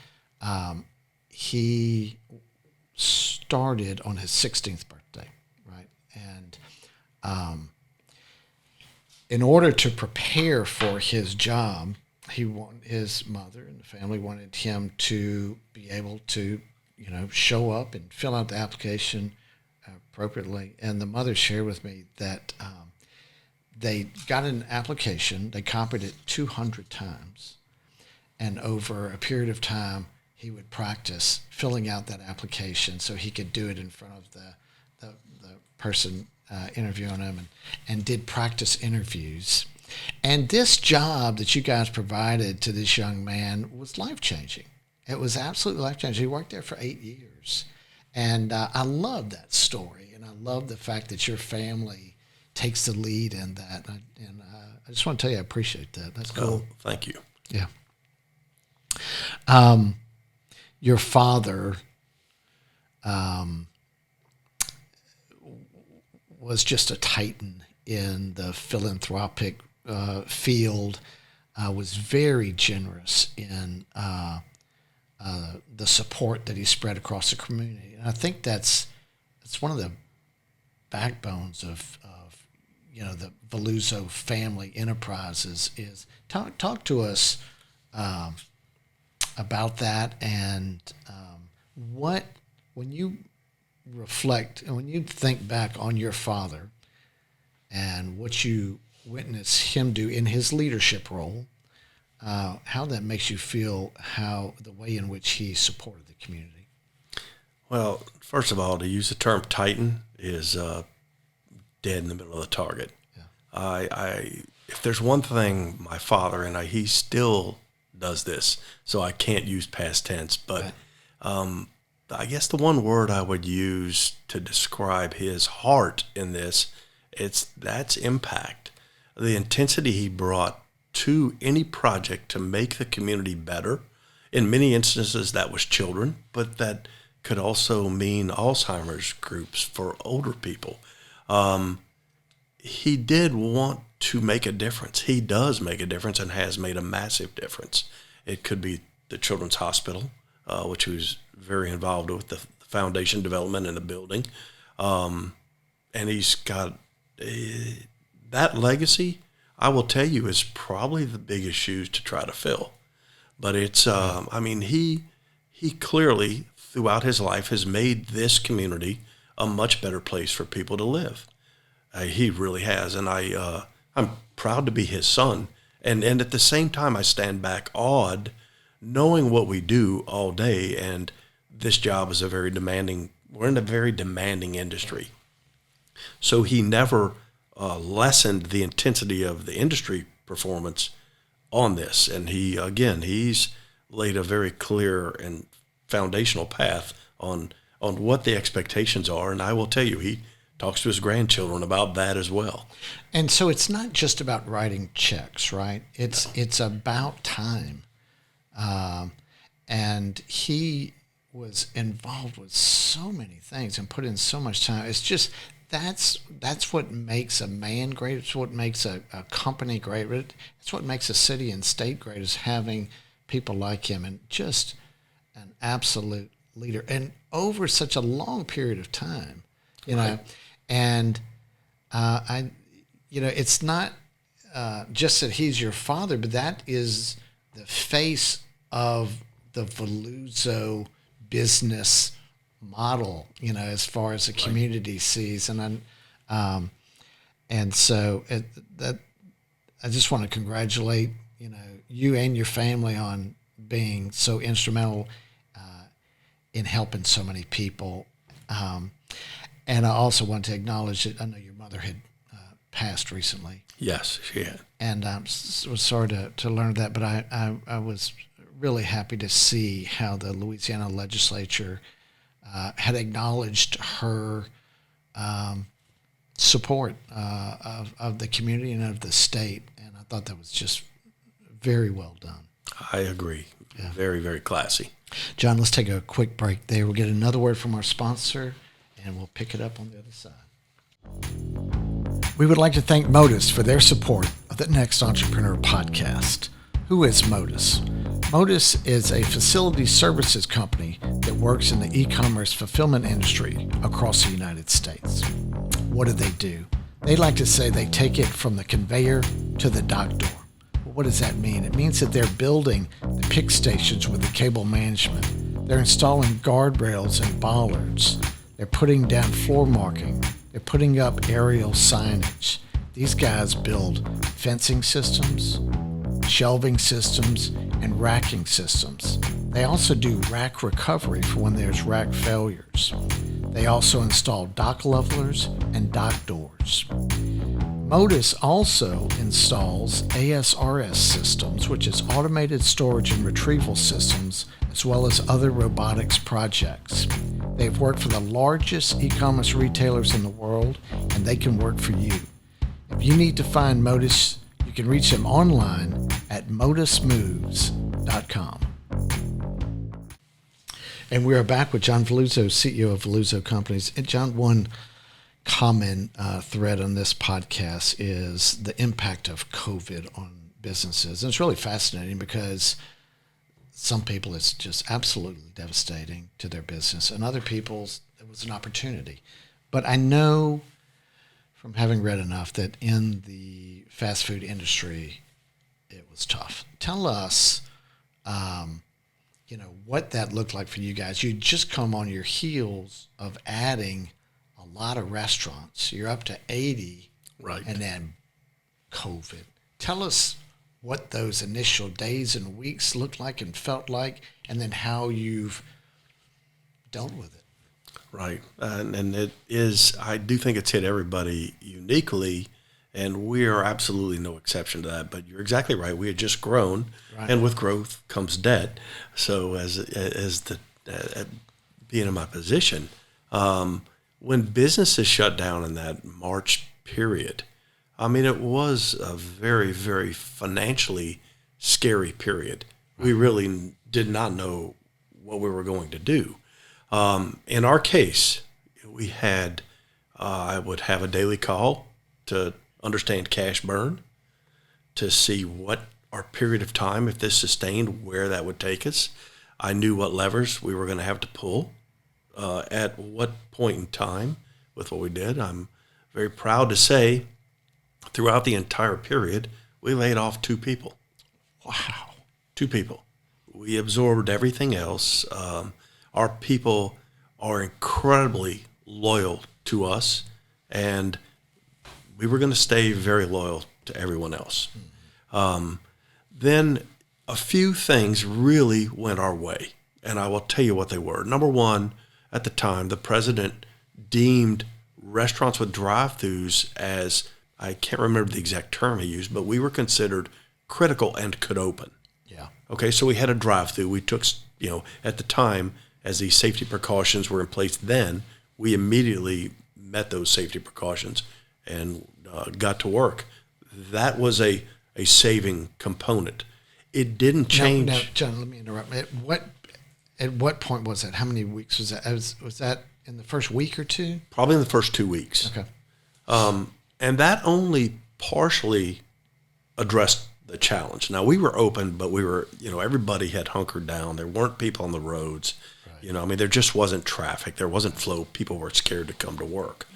Speaker 2: he started on his 16th birthday, right? And in order to prepare for his job, his mother and the family wanted him to be able to, show up and fill out the application appropriately. And the mother shared with me that they got an application, they copied it 200 times, and over a period of time, he would practice filling out that application so he could do it in front of the person interviewing him, and did practice interviews. And this job that you guys provided to this young man was life-changing. It was absolutely life-changing. He worked there for 8 years. And I love that story, and I love the fact that your family takes the lead in that. And I just want to tell you I appreciate that. That's cool.
Speaker 1: Oh, thank you.
Speaker 2: Yeah. Your father was just a titan in the philanthropic field, was very generous in the support that he spread across the community. And I think that's one of the backbones of the Valluzzo family enterprises. Is talk to us about that, and when you reflect and when you think back on your father and what you witnessed him do in his leadership role, how that makes you feel, how the way in which he supported the community.
Speaker 1: Well, first of all, to use the term Titan is dead in the middle of the target. Yeah. If there's one thing my father, and he still does this, so I can't use past tense, but right. I guess the one word I would use to describe his heart in this, that's impact. The intensity he brought to any project to make the community better. In many instances, that was children, but that could also mean Alzheimer's groups for older people. He did want to make a difference. He does make a difference and has made a massive difference. It could be the Children's Hospital, which he was very involved with, the foundation development and the building. And he's got that legacy, I will tell you, is probably the biggest shoes to try to fill. But it's, he clearly, throughout his life, has made this community a much better place for people to live. He really has, and I'm proud to be his son. And at the same time, I stand back awed, knowing what we do all day, and this job is we're in a very demanding industry. So he never lessened the intensity of the industry performance on this. And he's laid a very clear and foundational path on what the expectations are. And I will tell you, he talks to his grandchildren about that as well.
Speaker 2: And so it's not just about writing checks, right? It's about time. And he was involved with so many things and put in so much time. It's just, that's what makes a man great. It's what makes a company great. It's what makes a city and state great, is having people like him, and just an absolute leader. And over such a long period of time, know, and it's not just that he's your father, but that is the face of the Valluzzo business model, as far as the community sees. And so I just want to congratulate, you and your family on being so instrumental in helping so many people. And I also want to acknowledge that I know your mother had passed recently.
Speaker 1: Yes, she had.
Speaker 2: And I was sorry to learn that, but I was really happy to see how the Louisiana legislature had acknowledged her support of the community and of the state. And I thought that was just very well done.
Speaker 1: I agree. Yeah. Very, very classy.
Speaker 2: John, let's take a quick break there. We'll get another word from our sponsor, and we'll pick it up on the other side. We would like to thank Modus for their support of the NXT Entrepreneur Podcast. Who is Modus? Modus is a facility services company that works in the e-commerce fulfillment industry across the United States. What do? They like to say they take it from the conveyor to the dock door. Well, what does that mean? It means that they're building the pick stations with the cable management. They're installing guardrails and bollards. They're putting down floor marking. They're putting up aerial signage. These guys build fencing systems, shelving systems, and racking systems. They also do rack recovery for when there's rack failures. They also install dock levelers and dock doors. Modus also installs ASRS systems, which is automated storage and retrieval systems, as well as other robotics projects. They've worked for the largest e-commerce retailers in the world, and they can work for you. If you need to find Modus, you can reach them online at modusmoves.com. And we are back with John Valluzzo, CEO of Valluzzo Companies. And John, one common thread on this podcast is the impact of COVID on businesses. And it's really fascinating because some people it's just absolutely devastating to their business, and other people's it was an opportunity. But I know from having read enough that in the fast food industry, it was tough. Tell us what that looked like for you guys. You just come on your heels of adding a lot of restaurants. You're up to 80.
Speaker 1: Right.
Speaker 2: And then COVID. Tell us what those initial days and weeks looked like and felt like, and then how you've dealt with it.
Speaker 1: Right. And it is, I do think it's hit everybody uniquely, and we are absolutely no exception to that. But you're exactly right. We had just grown, right. And with growth comes debt. So being in my position, when businesses shut down in that March period, I mean, it was a very, very financially scary period. We really did not know what we were going to do. In our case, we had, I would have a daily call to understand cash burn, to see what our period of time, if this sustained, where that would take us. I knew what levers we were going to have to pull at what point in time with what we did. I'm very proud to say throughout the entire period, we laid off 2 people.
Speaker 2: Wow.
Speaker 1: 2 people. We absorbed everything else. Our people are incredibly loyal to us, and we were going to stay very loyal to everyone else. Then a few things really went our way, and I will tell you what they were. Number one, at the time, the president deemed restaurants with drive-thrus as, I can't remember the exact term he used, but we were considered critical and could open.
Speaker 2: Yeah.
Speaker 1: Okay, so we had a drive-thru. We took, at the time, as these safety precautions were in place then, we immediately met those safety precautions and got to work. That was a saving component. It didn't change.
Speaker 2: Now, John, let me interrupt. At what point was that? How many weeks was that? Was that in the first week or 2?
Speaker 1: Probably in the first 2 weeks.
Speaker 2: Okay.
Speaker 1: And that only partially addressed the challenge. Now, we were open, but we were, everybody had hunkered down. There weren't people on the roads. Right. There just wasn't traffic. There wasn't flow. People were scared to come to work.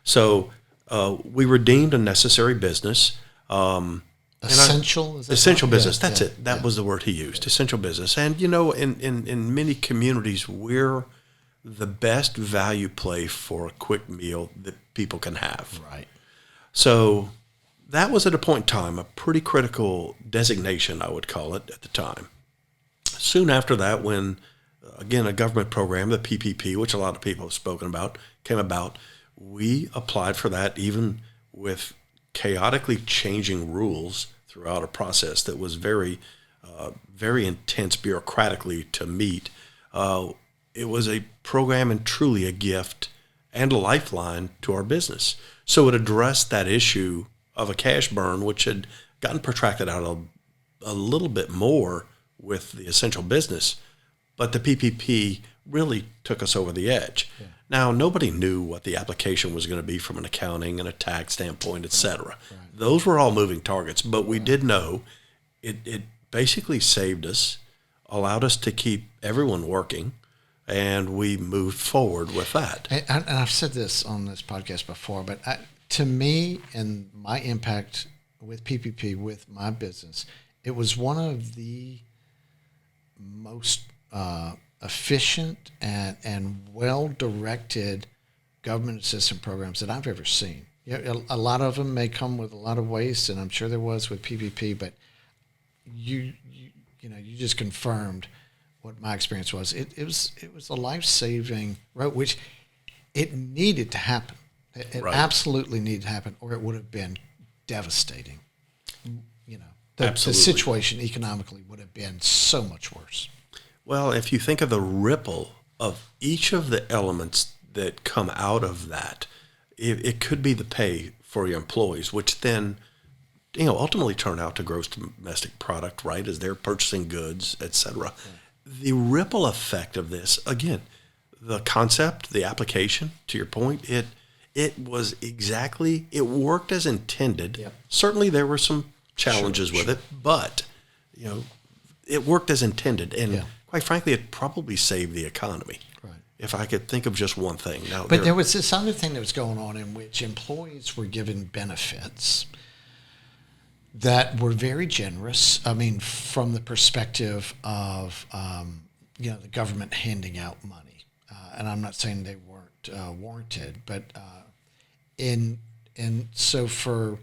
Speaker 1: So we were deemed a necessary business.
Speaker 2: Essential?
Speaker 1: Essential business. Yeah, that's it. That was the word he used, essential business. And, in many communities, we're the best value play for a quick meal that people can have.
Speaker 2: Right.
Speaker 1: So that was at a point in time, a pretty critical designation, I would call it at the time. Soon after that, when, again, a government program, the PPP, which a lot of people have spoken about, came about, we applied for that even with chaotically changing rules throughout a process that was very, very intense bureaucratically to meet. It was a program and truly a gift and a lifeline to our business. So it addressed that issue of a cash burn, which had gotten protracted out a little bit more with the essential business. But the PPP really took us over the edge. Yeah. Now, nobody knew what the application was going to be from an accounting and a tax standpoint, et cetera. Right. Those were all moving targets, but we did know it basically saved us, allowed us to keep everyone working, and we moved forward with that.
Speaker 2: And I've said this on this podcast before, but to me and my impact with PPP, with my business, it was one of the most efficient and well-directed government assistance programs that I've ever seen. A lot of them may come with a lot of waste, and I'm sure there was with PPP, but you just confirmed what my experience was. It was a life-saving road, which it needed to happen. It right. Absolutely needed to happen, or it would have been devastating. The situation economically would have been so much worse.
Speaker 1: Well, if you think of the ripple of each of the elements that come out of that, it could be the pay for your employees, which then, ultimately turn out to gross domestic product, right, as they're purchasing goods, et cetera. Yeah. The ripple effect of this, again, the concept, the application, to your point, it was exactly, it worked as intended. Yep. Certainly there were some challenges with it, but, it worked as intended. And quite frankly, it probably saved the economy. Right. If I could think of just one thing. Now,
Speaker 2: but there was this other thing that was going on in which employees were given benefits that were very generous. I mean, from the perspective of, the government handing out money. And I'm not saying they weren't warranted, but so for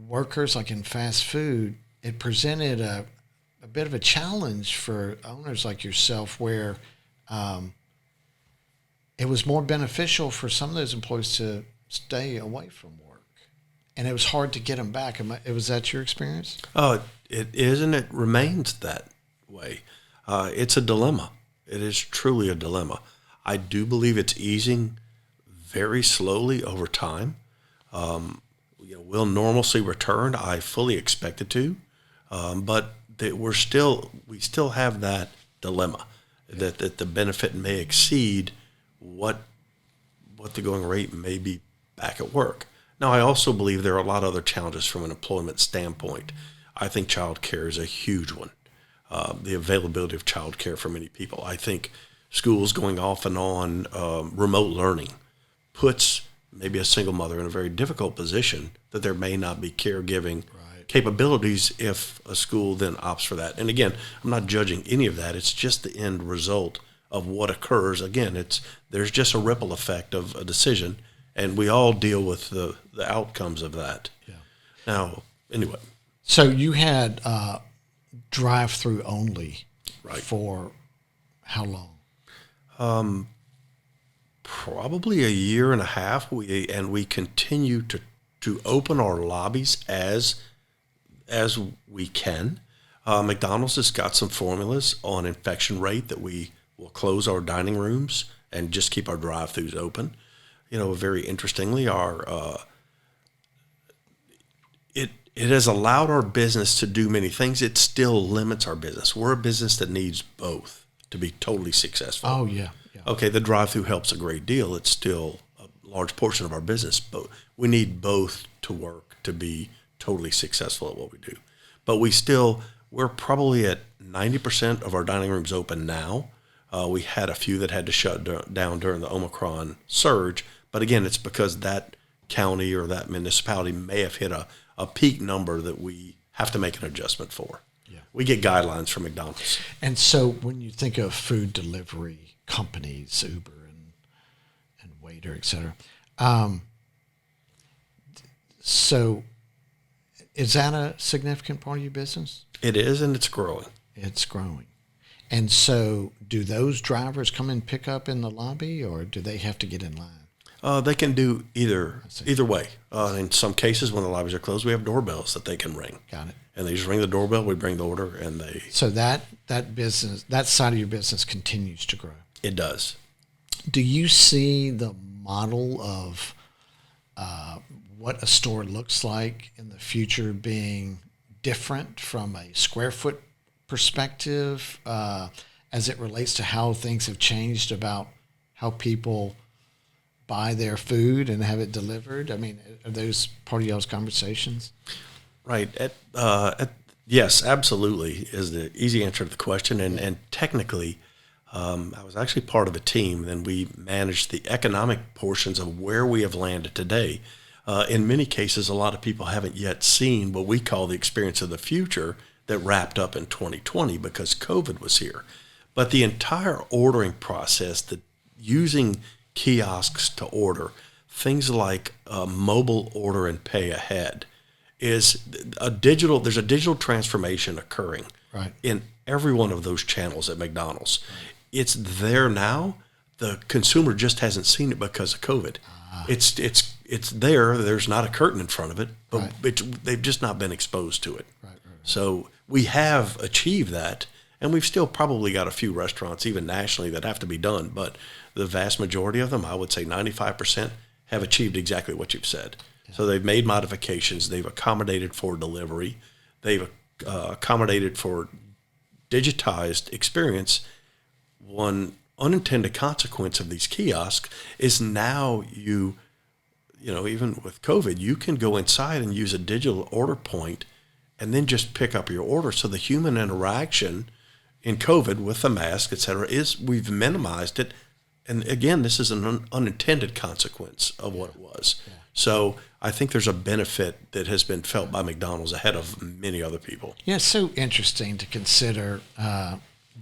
Speaker 2: workers like in fast food, it presented a bit of a challenge for owners like yourself where it was more beneficial for some of those employees to stay away from work. And it was hard to get them back. Was that your experience?
Speaker 1: Oh, it is, and it remains that way. It's a dilemma. It is truly a dilemma. I do believe it's easing very slowly over time. Will normalcy return? I fully expect it to, but we still have that dilemma that the benefit may exceed what the going rate may be back at work. Now, I also believe there are a lot of other challenges from an employment standpoint. I think child care is a huge one. The availability of child care for many people. I think schools going off and on remote learning puts maybe a single mother in a very difficult position that there may not be caregiving capabilities if a school then opts for that. And again, I'm not judging any of that. It's just the end result of what occurs. Again, there's just a ripple effect of a decision, and we all deal with the outcomes of that. Yeah. Now, anyway.
Speaker 2: So you had drive-through only for how long?
Speaker 1: Probably a year and a half. We continue to open our lobbies as we can. McDonald's has got some formulas on infection rate that we will close our dining rooms and just keep our drive-throughs open. Very interestingly, it has allowed our business to do many things. It still limits our business. We're a business that needs both to be totally successful.
Speaker 2: Oh, yeah.
Speaker 1: Okay, the drive-through helps a great deal. It's still a large portion of our business, but we need both to work to be totally successful at what we do. But we're probably at 90% of our dining rooms open now. We had a few that had to shut down during the Omicron surge, but again, it's because that county or that municipality may have hit a peak number that we have to make an adjustment for. Yeah. We get guidelines from McDonald's.
Speaker 2: And so when you think of food delivery companies, Uber and Waiter, et cetera, so is that a significant part of your business?
Speaker 1: It is, and it's growing.
Speaker 2: It's growing. And so do those drivers come and pick up in the lobby, or do they have to get in line?
Speaker 1: They can do either way. In some cases, when the lobbies are closed, we have doorbells that they can ring.
Speaker 2: Got it.
Speaker 1: And they just ring the doorbell, we bring the order, and they...
Speaker 2: So that business, that side of your business continues to grow.
Speaker 1: It does.
Speaker 2: Do you see the model of what a store looks like in the future being different from a square foot perspective as it relates to how things have changed about how people buy their food and have it delivered? I mean, are those part of y'all's conversations?
Speaker 1: Right. Yes, absolutely is the easy answer to the question. And technically, I was actually part of a team, and we managed the economic portions of where we have landed today. In many cases, a lot of people haven't yet seen what we call the experience of the future that wrapped up in 2020 because COVID was here. But the entire ordering process, using kiosks to order, things like mobile order and pay ahead, there's a digital transformation occurring in every one of those channels at McDonald's. Right. It's there now. The consumer just hasn't seen it because of COVID. It's there. There's not a curtain in front of it, but they've just not been exposed to it. Right. So we have achieved that, and we've still probably got a few restaurants, even nationally, that have to be done. But the vast majority of them, I would say 95%, have achieved exactly what you've said. Yeah. So they've made modifications. They've accommodated for delivery. They've accommodated for digitized experience. One unintended consequence of these kiosks is now even with COVID, you can go inside and use a digital order point and then just pick up your order. So the human interaction in COVID with the mask, et cetera, we've minimized it. And again, this is an unintended consequence of what it was. Yeah. So I think there's a benefit that has been felt by McDonald's ahead of many other people.
Speaker 2: Yeah, it's so interesting to consider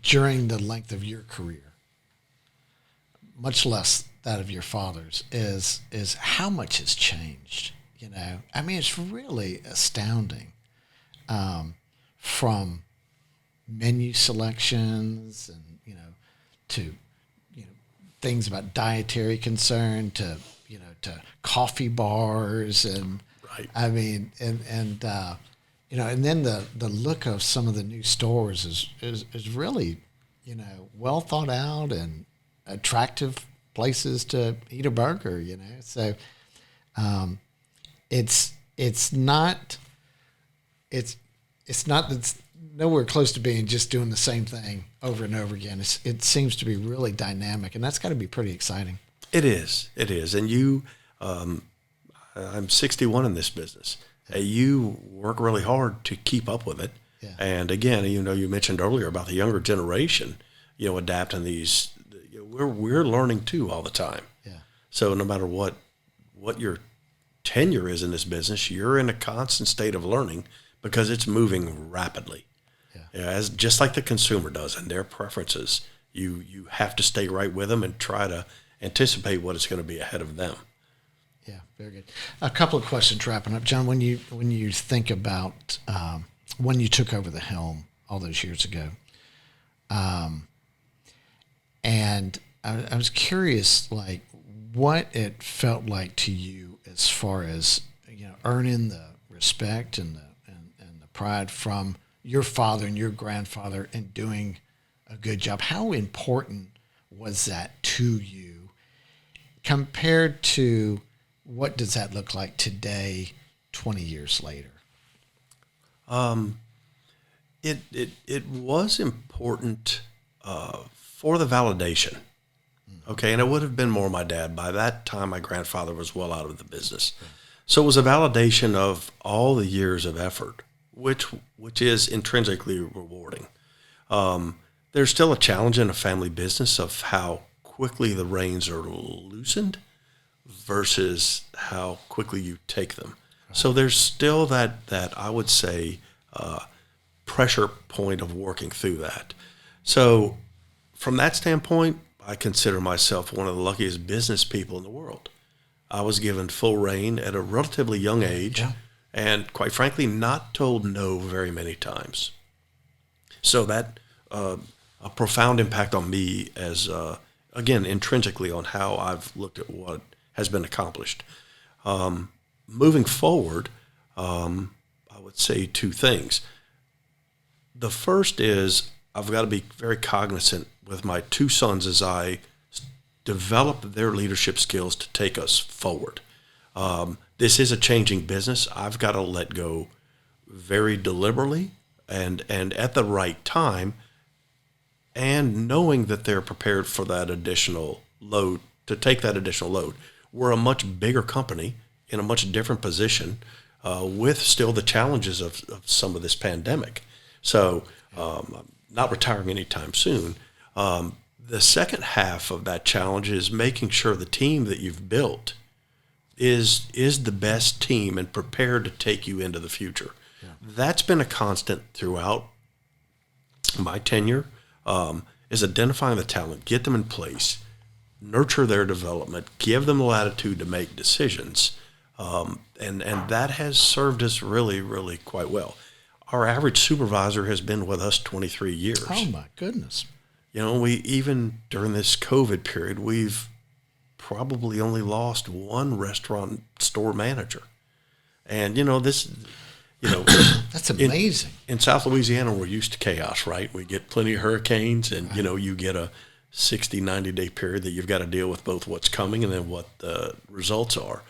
Speaker 2: during the length of your career, much less that of your father's, is how much has changed. You know, I mean, it's really astounding. From menu selections and, to, things about dietary concern to, to coffee bars and,
Speaker 1: right.
Speaker 2: I mean, and then the look of some of the new stores is really, well thought out and attractive places to eat a burger, So, it's not it's nowhere close to being just doing the same thing over and over again. It seems to be really dynamic, and that's got to be pretty exciting.
Speaker 1: It is. And you, I'm 61 in this business. You work really hard to keep up with it.
Speaker 2: Yeah.
Speaker 1: And again, you mentioned earlier about the younger generation, adapting these. We're learning too all the time.
Speaker 2: Yeah. So
Speaker 1: no matter what your tenure is in this business, you're in a constant state of learning because it's moving rapidly.
Speaker 2: Yeah.
Speaker 1: As just like the consumer does and their preferences, you have to stay right with them and try to anticipate what is going to be ahead of them.
Speaker 2: Yeah, very good. A couple of questions wrapping up, John. When you think about when you took over the helm all those years ago, and I was curious, like what it felt like to you as far as earning the respect and the pride from your father and your grandfather and doing a good job. How important was that to you compared to what does that look like today, 20 years later?
Speaker 1: It was important for the validation. Okay, and it would have been more my dad. By that time, my grandfather was well out of the business. So it was a validation of all the years of effort, which is intrinsically rewarding. There's still a challenge in a family business of how quickly the reins are loosened versus how quickly you take them. So there's still that I would say pressure point of working through that. So from that standpoint, I consider myself one of the luckiest business people in the world. I was given full reign at a relatively young age, and quite frankly, not told no very many times. So that a profound impact on me as, again, intrinsically on how I've looked at what has been accomplished. Moving forward, I would say two things. The first is I've got to be very cognizant with my two sons as I develop their leadership skills to take us forward. This is a changing business. I've got to let go very deliberately and at the right time, and knowing that they're prepared for that additional load, to take that additional load. We're a much bigger company in a much different position with still the challenges of some of this pandemic. So I'm not retiring anytime soon. The second half of that challenge is making sure the team that you've built is the best team and prepared to take you into the future. Yeah. That's been a constant throughout my tenure, is identifying the talent, get them in place, nurture their development, give them the latitude to make decisions. And that has served us really, really quite well. Our average supervisor has been with us 23 years.
Speaker 2: Oh, my goodness.
Speaker 1: We even during this COVID period, we've probably only lost one restaurant store manager. And, that's
Speaker 2: amazing.
Speaker 1: In South Louisiana, we're used to chaos, right? We get plenty of hurricanes and, you get a 60, 90-day period that you've got to deal with both what's coming and then what the results are.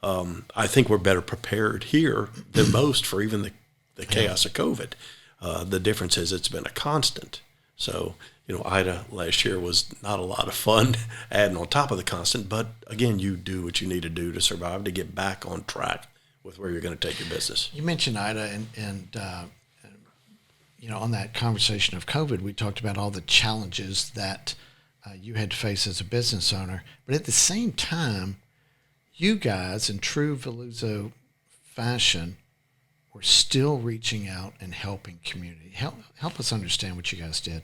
Speaker 1: I think we're better prepared here than most for even the chaos of COVID. The difference is it's been a constant. So, Ida last year was not a lot of fun adding on top of the constant, but again, you do what you need to do to survive, to get back on track with where you're going to take your business.
Speaker 2: You mentioned Ida and on that conversation of COVID, we talked about all the challenges that you had to face as a business owner. But at the same time, you guys, in true Valluzzo fashion, were still reaching out and helping community. Help us understand what you guys did.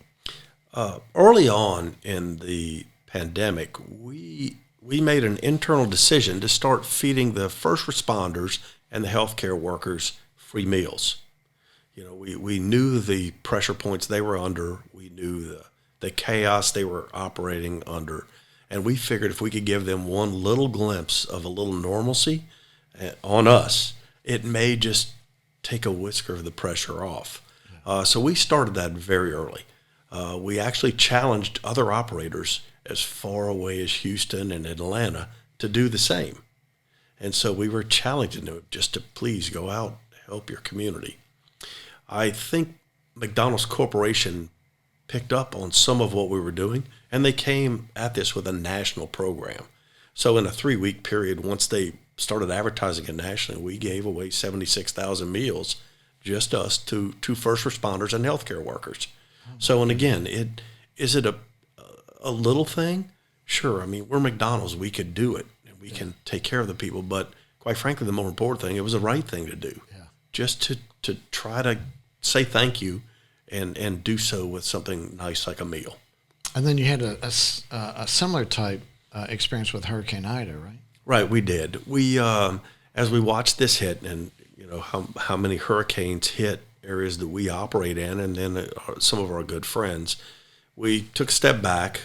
Speaker 1: Early on in the pandemic, we made an internal decision to start feeding the first responders and the healthcare workers free meals. We knew the pressure points they were under. We knew the chaos they were operating under. And we figured if we could give them one little glimpse of a little normalcy on us, it may just take a whisker of the pressure off. So we started that very early. We actually challenged other operators as far away as Houston and Atlanta to do the same. And so we were challenging them just to please go out, help your community. I think McDonald's Corporation picked up on some of what we were doing, and they came at this with a national program. So in a 3-week period, once they started advertising it nationally, we gave away 76,000 meals, just us, to first responders and healthcare workers. So, and again, is it a little thing? Sure. I mean, we're McDonald's. We could do it, and we can take care of the people. But quite frankly, the more important thing, it was the right thing to do. Yeah. Just to try to say thank you and do so with something nice like a meal.
Speaker 2: And then you had a similar type experience with Hurricane Ida, right?
Speaker 1: Right, we did. We as we watched this hit, and how many hurricanes hit areas that we operate in, and then some of our good friends, we took a step back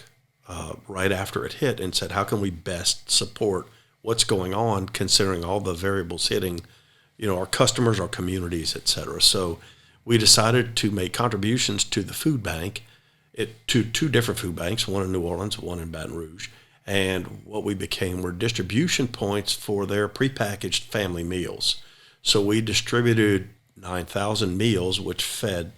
Speaker 1: right after it hit and said, how can we best support what's going on, considering all the variables hitting, our customers, our communities, et cetera. So we decided to make contributions to the food bank, to 2 different food banks, one in New Orleans, one in Baton Rouge. And what we became were distribution points for their prepackaged family meals. So we distributed 9,000 meals, which fed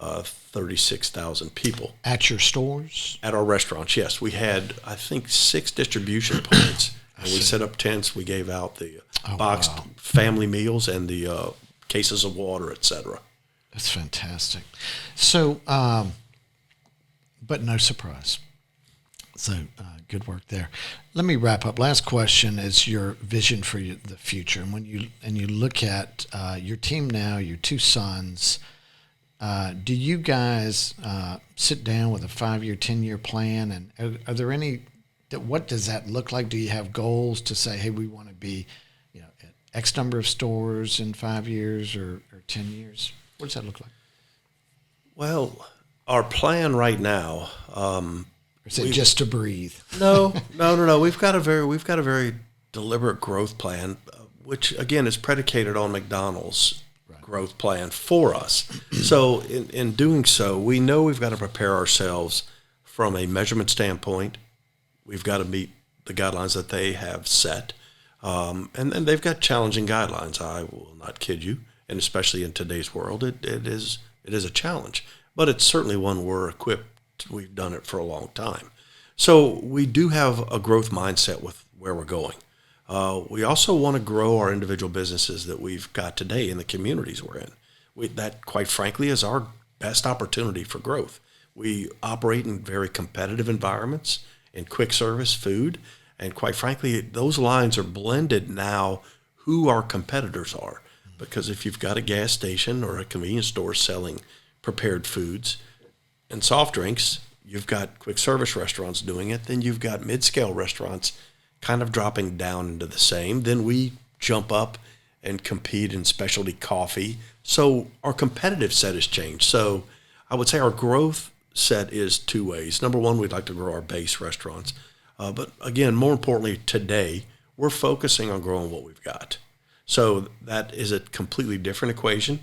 Speaker 1: 36,000 people.
Speaker 2: At your stores?
Speaker 1: At our restaurants, yes. We had, I think, 6 distribution points. And we set up tents. We gave out the boxed family meals and the cases of water, et cetera.
Speaker 2: That's fantastic. So, but no surprise. So good work there. Let me wrap up. Last question is your vision for the future. And when you look at your team now, your 2 sons, do you guys sit down with a 5-year, 10-year plan? And are there any? What does that look like? Do you have goals to say, hey, we want to be, at X number of stores in 5 years or 10 years? What does that look like?
Speaker 1: Well, our plan right now.
Speaker 2: Or is it just to breathe?
Speaker 1: No. We've got a very deliberate growth plan, which again is predicated on McDonald's growth plan for us. So in doing so, we know we've got to prepare ourselves from a measurement standpoint. We've got to meet the guidelines that they have set, and they've got challenging guidelines. I will not kid you, and especially in today's world, it is a challenge, but it's certainly one we're equipped. We've done it for a long time. So we do have a growth mindset with where we're going. We also want to grow our individual businesses that we've got today in the communities we're in. That, quite frankly, is our best opportunity for growth. We operate in very competitive environments in quick service food, and quite frankly, those lines are blended now who our competitors are. Because if you've got a gas station or a convenience store selling prepared foods and soft drinks, you've got quick service restaurants doing it, then you've got mid-scale restaurants kind of dropping down into the same. Then we jump up and compete in specialty coffee. So our competitive set has changed. So I would say our growth set is 2 ways. Number one, we'd like to grow our base restaurants. But again, more importantly, today, we're focusing on growing what we've got. So that is a completely different equation.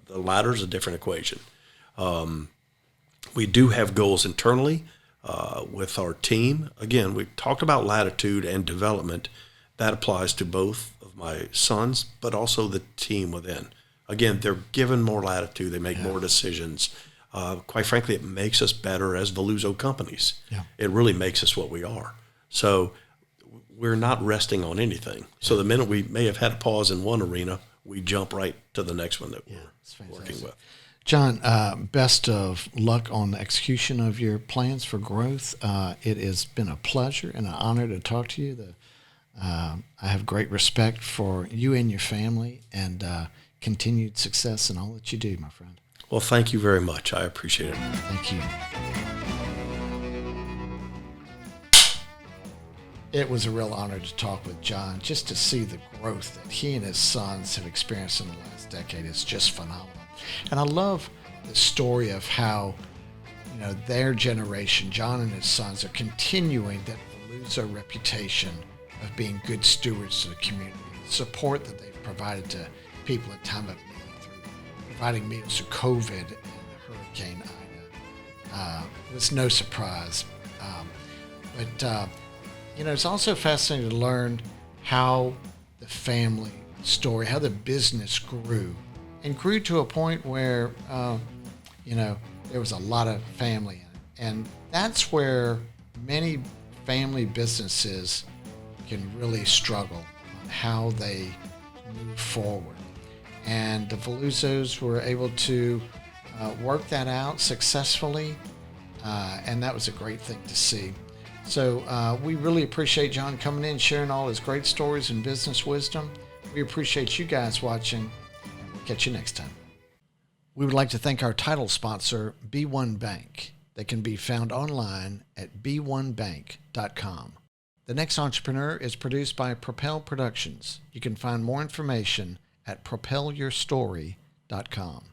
Speaker 1: The latter is a different equation. We do have goals internally with our team. Again, we talked about latitude and development. That applies to both of my sons, but also the team within. Again, they're given more latitude. They make more decisions. Quite frankly, it makes us better as Valluzzo Companies. Yeah. It really makes us what we are. So we're not resting on anything. So the minute we may have had a pause in one arena, we jump right to the next one that we're working with.
Speaker 2: John, best of luck on the execution of your plans for growth. It has been a pleasure and an honor to talk to you. I have great respect for you and your family, and continued success in all that you do, my friend.
Speaker 1: Well, thank you very much. I appreciate it.
Speaker 2: Thank you. It was a real honor to talk with John. Just to see the growth that he and his sons have experienced in the last decade is just phenomenal. And I love the story of how, their generation, John and his sons, are continuing that Valluzzo reputation of being good stewards to the community, the support that they've provided to people in time of need through providing meals through COVID and Hurricane Ida. It was no surprise. But it's also fascinating to learn how the family story, how the business grew to a point where, there was a lot of family in it. And that's where many family businesses can really struggle on how they move forward. And the Valluzzos were able to work that out successfully, and that was a great thing to see. So we really appreciate John coming in, sharing all his great stories and business wisdom. We appreciate you guys watching, and we'll catch you next time. We would like to thank our title sponsor, B1 Bank. They can be found online at b1bank.com. The Next Entrepreneur is produced by Propel Productions. You can find more information at propelyourstory.com.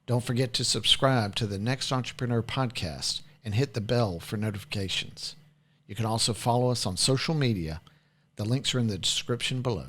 Speaker 2: Don't forget to subscribe to the Next Entrepreneur Podcast and hit the bell for notifications. You can also follow us on social media. The links are in the description below.